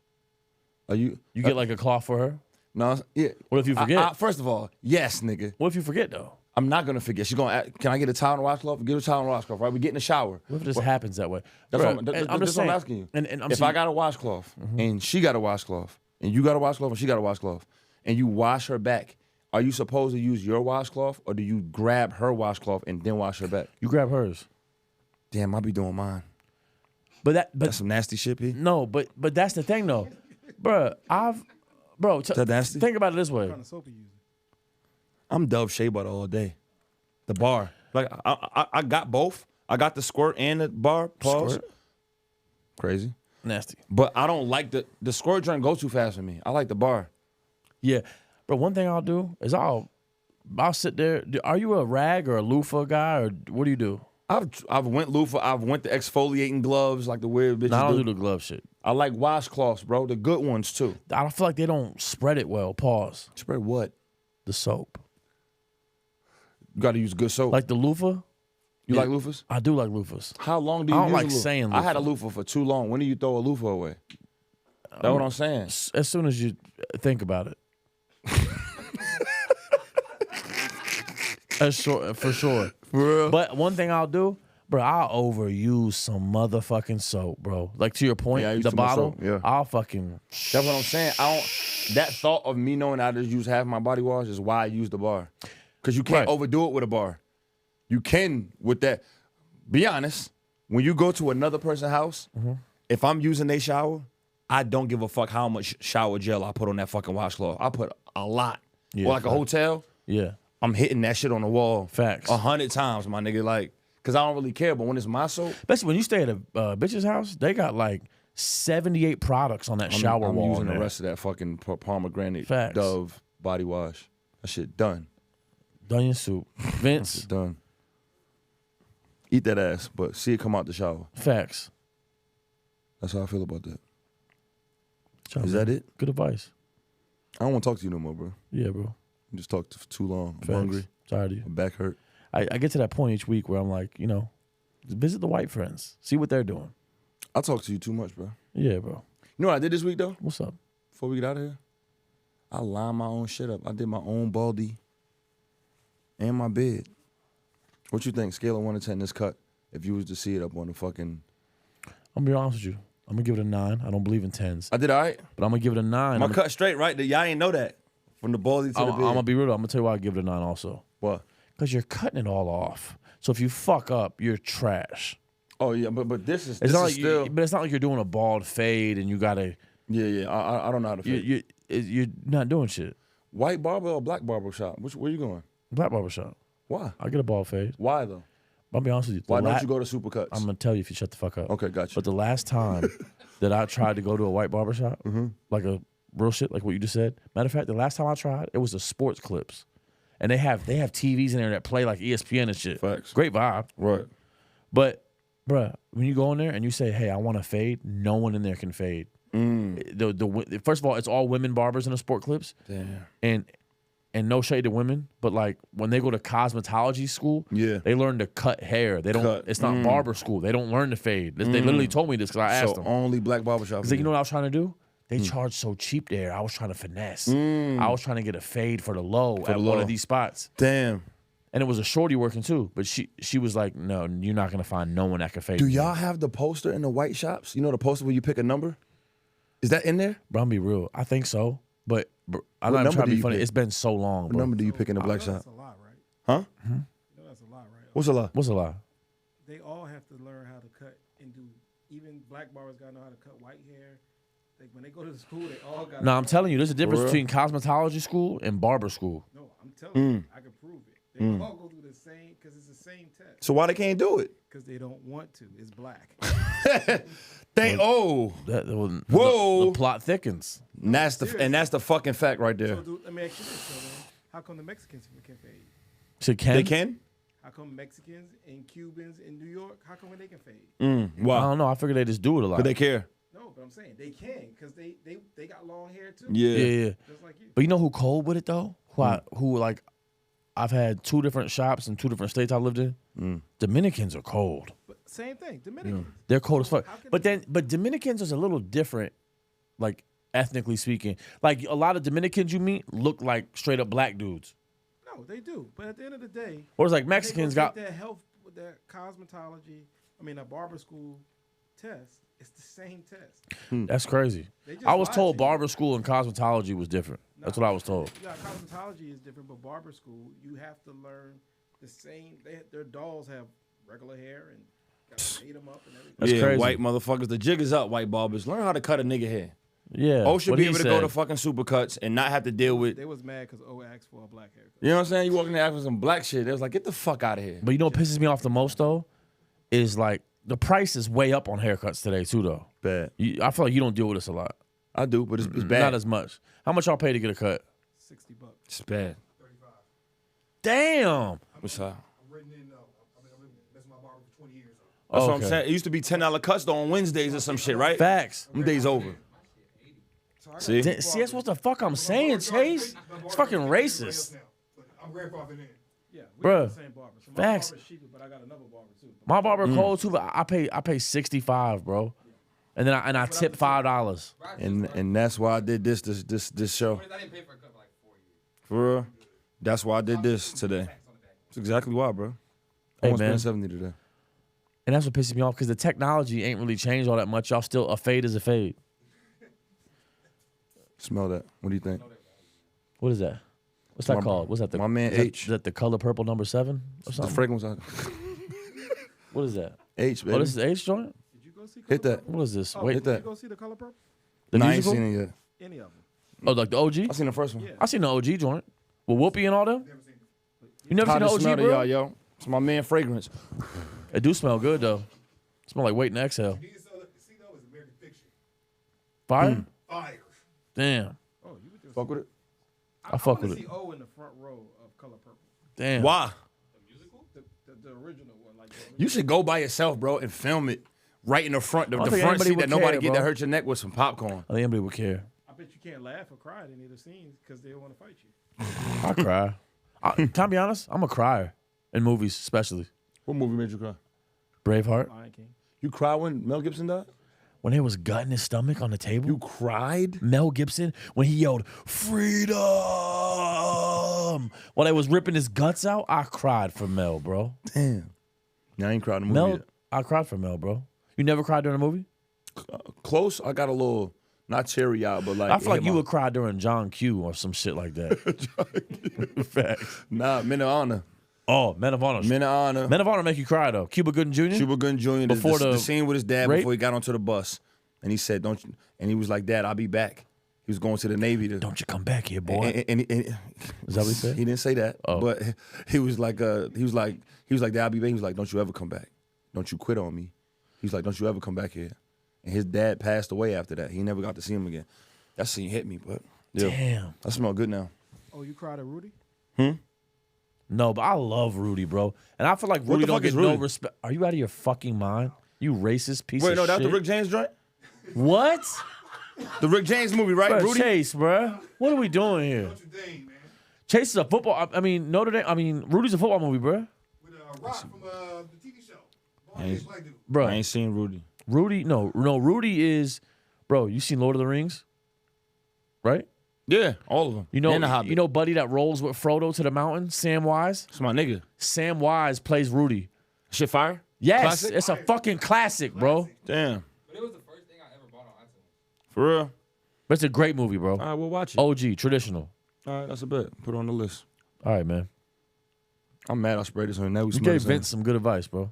Are you get like a cloth for her? No, yeah. What if you forget? First of all, yes, nigga. What if you forget though? I'm not gonna forget. She's gonna. Can I get a towel and a washcloth? Get a towel and a washcloth. Right, we get in the shower. What if it just happens that way? That's Bro, what I'm asking you. And if I got a washcloth and she got a washcloth and you got a washcloth and she got a washcloth and you wash her back, are you supposed to use your washcloth or do you grab her washcloth and then wash her back? You grab hers. Damn, I be doing mine. But That's some nasty shit, P. no, but that's the thing though, bruh. that nasty? Think about it this way. What kind of soap you using? I'm Dove Shea Butter all day. The bar. Like, I got both. I got the squirt and the bar. Pause. Squirt? Crazy. Nasty. But I don't like the squirt drink go too fast for me. I like the bar. Yeah, but one thing I'll do is I'll sit there. Are you a rag or a loofah guy, or what do you do? I've went loofah. I've went the exfoliating gloves like the weird bitches No, I don't do. do the glove shit. I like washcloths, bro. The good ones too. I don't feel like they don't spread it well. Pause. Spread what? The soap. You got to use good soap. Like the loofah. you like loofahs? I do like loofahs. How long do you I don't use like a loofah? saying I had a loofah. loofah for too long. When do you throw a loofah away? That's what I'm saying. As soon as you think about it. That's short, for sure. For real? But one thing I'll do, bro, I'll overuse some motherfucking soap, bro. Like to your point, Yeah, I use the too much bottle, soap, yeah. I'll fucking. That's what I'm saying. That thought of me knowing I just use half my body wash is why I use the bar. Because you can't Right. overdo it with a bar. You can with that. Be honest, when you go to another person's house, Mm-hmm. if I'm using their shower, I don't give a fuck how much shower gel I put on that fucking washcloth. I put a lot. Yeah, or like a fact. hotel, Yeah. I'm hitting that shit on the wall. Facts. 100 times, my nigga. Like, because I don't really care. But when it's my soap, Especially when you stay at a bitch's house, they got like 78 products on that shower I'm wall. using in the there. rest of that fucking pomegranate Facts. Dove body wash. That shit done. Onion soup. Vince. Done. Eat that ass, but see it come out the shower. Facts. That's how I feel about that. Job, Is man. that it? Good advice. I don't want to talk to you no more, bro. Yeah, bro. You just talked for too long. I'm Facts. hungry. Tired of you. My back hurt. I get to that point each week where I'm like, visit the white friends. See what they're doing. I talk to you too much, bro. Yeah, bro. You know what I did this week, though? What's up? Before we get out of here? I lined my own shit up. I did my own baldy and my bed. What you think? Scale of 1 to 10 this cut. If you was to see it up on the fucking... I'm gonna be honest with you. I'm gonna give it a 9. I don't believe in 10s. I did all right. But I'm gonna give it a 9. My I'm cut straight, right? Y'all ain't know that. From the baldy to the bed. gonna be real. I'm gonna tell you why I give it a 9 also. What? Because you're cutting it all off. So if you fuck up, you're trash. Oh, yeah, but this is, It's this not is like still... but it's not like you're doing a bald fade and you gotta. Yeah. I don't know how to feel. You're not doing shit. White barber or black barber shop? Where you going? Black barbershop. Why? I get a bald fade. Why, though? I'll be honest with you. Why don't you go to Supercuts? I'm gonna tell you if you shut the fuck up. Okay, gotcha. But the last time that I tried to go to a white barbershop, like a real shit, like what you just said. Matter of fact, the last time I tried, it was the sports clips, and they have TVs in there that play like ESPN and shit. Facts. Great vibe. Right. But, bruh, when you go in there and you say, "Hey, I want to fade," no one in there can fade. First of all, it's all women barbers in the sport clips. Damn. And no shade to women, but like when they go to cosmetology school, Yeah. they learn to cut hair. They don't. Cut. It's not barber school. They don't learn to fade. They literally told me this because I asked So them. only black barbershop. Because you know what I was trying to do? They charge so cheap there. I was trying to finesse. I was trying to get a fade for the low at the one low. of these spots. Damn. And it was a shorty working too. But she was like, "No, you're not gonna find no one that can fade." Do me." y'all have the poster in the white shops? You know the poster where you pick a number? Is that in there? Bro, I'm be real. I think so. But I'm What not even number trying to do be you funny. pick? It's been so long, What bro. number do you pick in the black shop? That's a lot, right? Huh? You know that's a lot, right? What's a lot? What's a lie? They all have to learn how to cut and do. Even black barbers gotta know how to cut white hair. Like when they go to the school, they all got. No, I'm telling you, there's a difference real? between cosmetology school and barber school. No, I'm telling you, I can prove it. They all go through the same because it's the same test. So why they can't do it? Because they don't want to. It's black. Whoa. The plot thickens. And that's the fucking fact right there. So, dude, let me ask you this, so then, how come the Mexicans can fade? So can They can? How come Mexicans and Cubans in New York? How come they can fade? I Why? don't know. I figured they just do it a lot. But they care. No, but I'm saying they can because they got long hair too. yeah. Just like you. But you know who cold with it though? Who I've had 2 different shops in 2 different states I lived in. Dominicans are cold. But same thing, Dominicans. They're cold as fuck. How can But Dominicans is a little different, like ethnically speaking. Like a lot of Dominicans you meet look like straight up black dudes. No, they do. But at the end of the day, Or it's like when they Mexicans go got take their health, their cosmetology. I mean, a barber school test. It's the same test. That's crazy. They just I was lied told to you. barber school and cosmetology was different. That's what I was told. Yeah, cosmetology is different, but barber school, you have to learn the same. Their dolls have regular hair and got to fade them up and everything. That's crazy. White motherfuckers. The jig is up, white barbers. Learn how to cut a nigga hair. Yeah. O should what be he able to said. go to fucking Supercuts and not have to deal with. They was mad because O asked for a black haircut. You know what I'm saying? You walk in there after some black shit. They was like, get the fuck out of here. But you know what pisses me off the most though, is like the price is way up on haircuts today too though. Bad. I feel like you don't deal with this a lot. I do, but it's bad. Not as much. How much y'all pay to get a cut? $60. It's bad. Damn. What's up? I'm written in, I've been messing my barber for 20 years. That's what I'm Okay. saying. It used to be $10 cuts though on Wednesdays or some shit, right? Facts. Them days over. See? See, that's what the fuck I'm saying, Chase. It's fucking racist. I'm grandfathered in. Yeah, we Bruh. got the same barber. So my Facts. barber's cheaper, but I got another barber too. My barber cold too, but I pay 65, bro. And then I tip $5. And that's why I did this show. I didn't pay for a cut for like 4 years. For real. That's why I did this today. That's exactly why, bro. I Hey, want to man. spend 70 today. And that's what pisses me off because the technology ain't really changed all that much. Y'all still a fade is a fade. Smell that. What do you think? What is that? What's that My- called? What's that? my man is that- H. Is that the color purple number 7 or The something? fragrance out. What is that? H, baby. Oh, this is H joint? Did you go see Hit Color that. Purple? What is this? Oh, Wait, hit did that. you go see the Color Purple? the No, I ain't musical? seen it yet. Any of them? Oh, like the OG? I seen the first one. Yeah. I seen the OG joint. With Whoopi and all them? You never How seen the to OG, smell it, bro? y'all, yo. It's my man fragrance. It do smell good, though. Smell like wait and exhale. See, though, is American Fiction. Fire? Fire. Damn. Oh, you would just Fuck with it. I fuck with see it. O in the front row of Color Purple. Damn. Why? The original one. Like the original. You should go by yourself, bro, and film it right in the front, the I don't front think anybody seat would that nobody care, get bro. that hurt your neck with some popcorn. I think anybody would care. I bet you can't laugh or cry at any of the scenes because they don't want to fight you. I cry. Can I be honest? I'm a crier in movies, especially. What movie made you cry? Braveheart. Lion King. You cried when Mel Gibson died? When he was gutting his stomach on the table. You cried? Mel Gibson, when he yelled, freedom, while they was ripping his guts out, I cried for Mel, bro. Damn. Yeah, I ain't cried in the movie Mel, yet. I cried for Mel, bro. You never cried during a movie? Close. I got a little, not cherry out, but like. I feel like hit you my- would cry during John Q or some shit like that. Facts. Nah, Men of Honor. Oh, Men of Honor. Men of Honor. Men of Honor make you cry, though. Cuba Gooding Jr.? Cuba Gooding Jr. Before the the scene with his dad rape? before he got onto the bus. And he said, don't you, and he was like, Dad, I'll be back. He was going to the Navy to. Don't you come back here, boy. And Is that what he said? He didn't say that, Oh. but he was like, Dad, I'll be back. He was like, don't you ever come back. Don't you quit on me. He was like, don't you ever come back here. And his dad passed away after that. He never got to see him again. That scene hit me, but yeah. Damn. I smell good now. Oh, you cried at Rudy? No, but I love Rudy, bro. And I feel like What Rudy the don't fuck get is no Rudy? respect. Are you out of your fucking mind? You racist piece Wait, of no, shit. that's the Rick James joint? What? The Rick James movie, right? Bruh, Rudy? Chase, bro. What are we doing here? Notre Dame, man. Chase is a football. I mean, Notre Dame. I mean, Rudy's a football movie, bro. With Rock from the TV show. Bald-headed black dude. Bro, I ain't seen Rudy. Rudy. No. Rudy is, bro. You seen Lord of the Rings, right? Yeah, all of them. You know, and the Hobbit. you know, Buddy that rolls with Frodo to the mountain. Sam Wise. It's my nigga. Sam Wise plays Rudy. Shit fire? Yes, Classic? it's a fucking classic, bro. Damn. But it was the first thing I ever bought on iTunes. For real? But it's a great movie, bro. All right, we'll watch it. OG, traditional. All right, that's a bet. Put it on the list. All right, man. I'm mad I sprayed this on. Now we You smell gave the same. Vince some good advice, bro.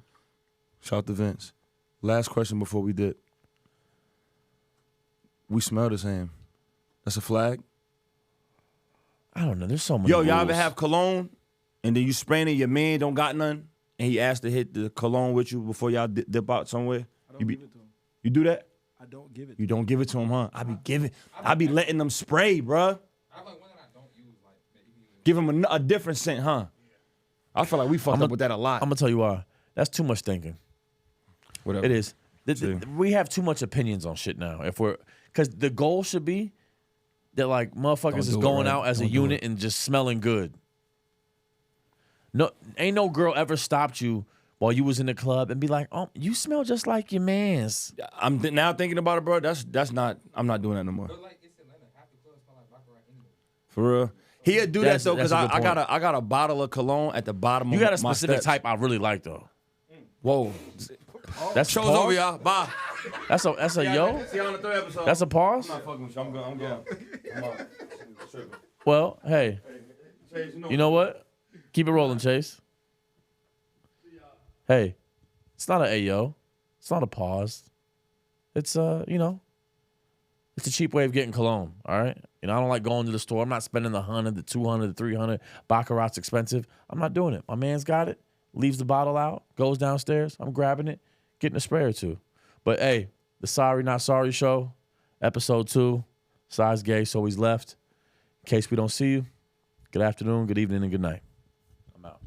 Shout out to Vince. Last question before we did. We smell the same. That's a flag? I don't know. There's so many. Yo, y'all ever rules. have cologne and then you spraying it, your man don't got none, and he asked to hit the cologne with you before y'all dip out somewhere? I don't give it to him. You do that? I don't give it. You don't give it to him, huh? I be letting them spray, bruh. I have like one that I don't use, like maybe even Give him a different scent, huh? I feel like we fucked up with that a lot. I'm gonna tell you why. That's too much thinking. Whatever. It is. See. We have too much opinions on shit now. Because the goal should be that like motherfuckers Don't is do it, going right? out as a Don't do unit and just smelling good. No, ain't no girl ever stopped you while you was in the club and be like, "Oh, you smell just like your man's." I'm now thinking about it, bro. That's not. I'm not doing that no more. but like it's Atlanta, half the club smell like baccarat anyway. For real. He'd do That's- that though, because that's a I good got a bottle of cologne at the bottom You of got a my specific steps. type I really like though. Whoa. That's Show's pause. over, y'all. Bye. That's a yo? See you on the 3rd episode. That's a pause? I'm not fucking with you. I'm going. I'm out. Well, hey. You know what? Keep it rolling, Chase. Hey, it's not a ayo. It's not a pause. It's it's a cheap way of getting cologne, all right? I don't like going to the store. I'm not spending the 100, the 200, the 300. Baccarat's expensive. I'm not doing it. My man's got it, leaves the bottle out, goes downstairs. I'm grabbing it, getting a spray or two. But hey, the Sorry Not Sorry show, episode 2. Sy's gay, so he's left. In case we don't see you, good afternoon, good evening, and good night. I'm out.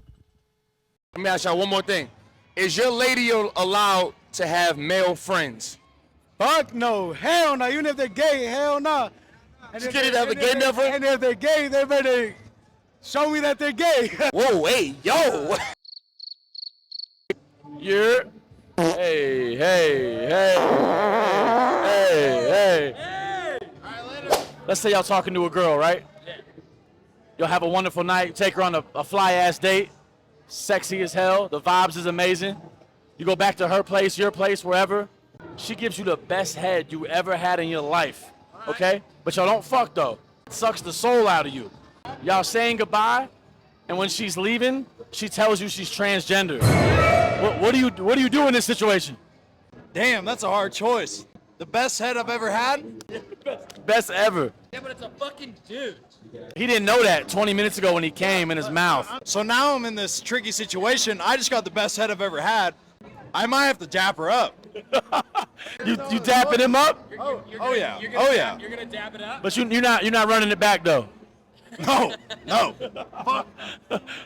Let me ask y'all one more thing. Is your lady allowed to have male friends? Fuck no. Hell no. Even if they're gay, hell no. And She can't have a gay never? And if they're gay, they better show me that they're gay. Whoa, hey, yo. Yeah. Hey. Let's say y'all talking to a girl, right? You'll have a wonderful night. Take her on a fly-ass date. Sexy as hell. The vibes is amazing. You go back to her place, your place, wherever. She gives you the best head you ever had in your life, okay? But y'all don't fuck, though. It sucks the soul out of you. Y'all saying goodbye, and when she's leaving, she tells you she's transgender. What do you do in this situation? Damn, that's a hard choice. The best head I've ever had? Best ever. Yeah, but it's a fucking dude. He didn't know that 20 minutes ago when he came in his mouth. So now I'm in this tricky situation. I just got the best head I've ever had. I might have to dap her up. You dapping him up? Oh yeah. Oh yeah. You're gonna dab it up? But you're not running it back though. No.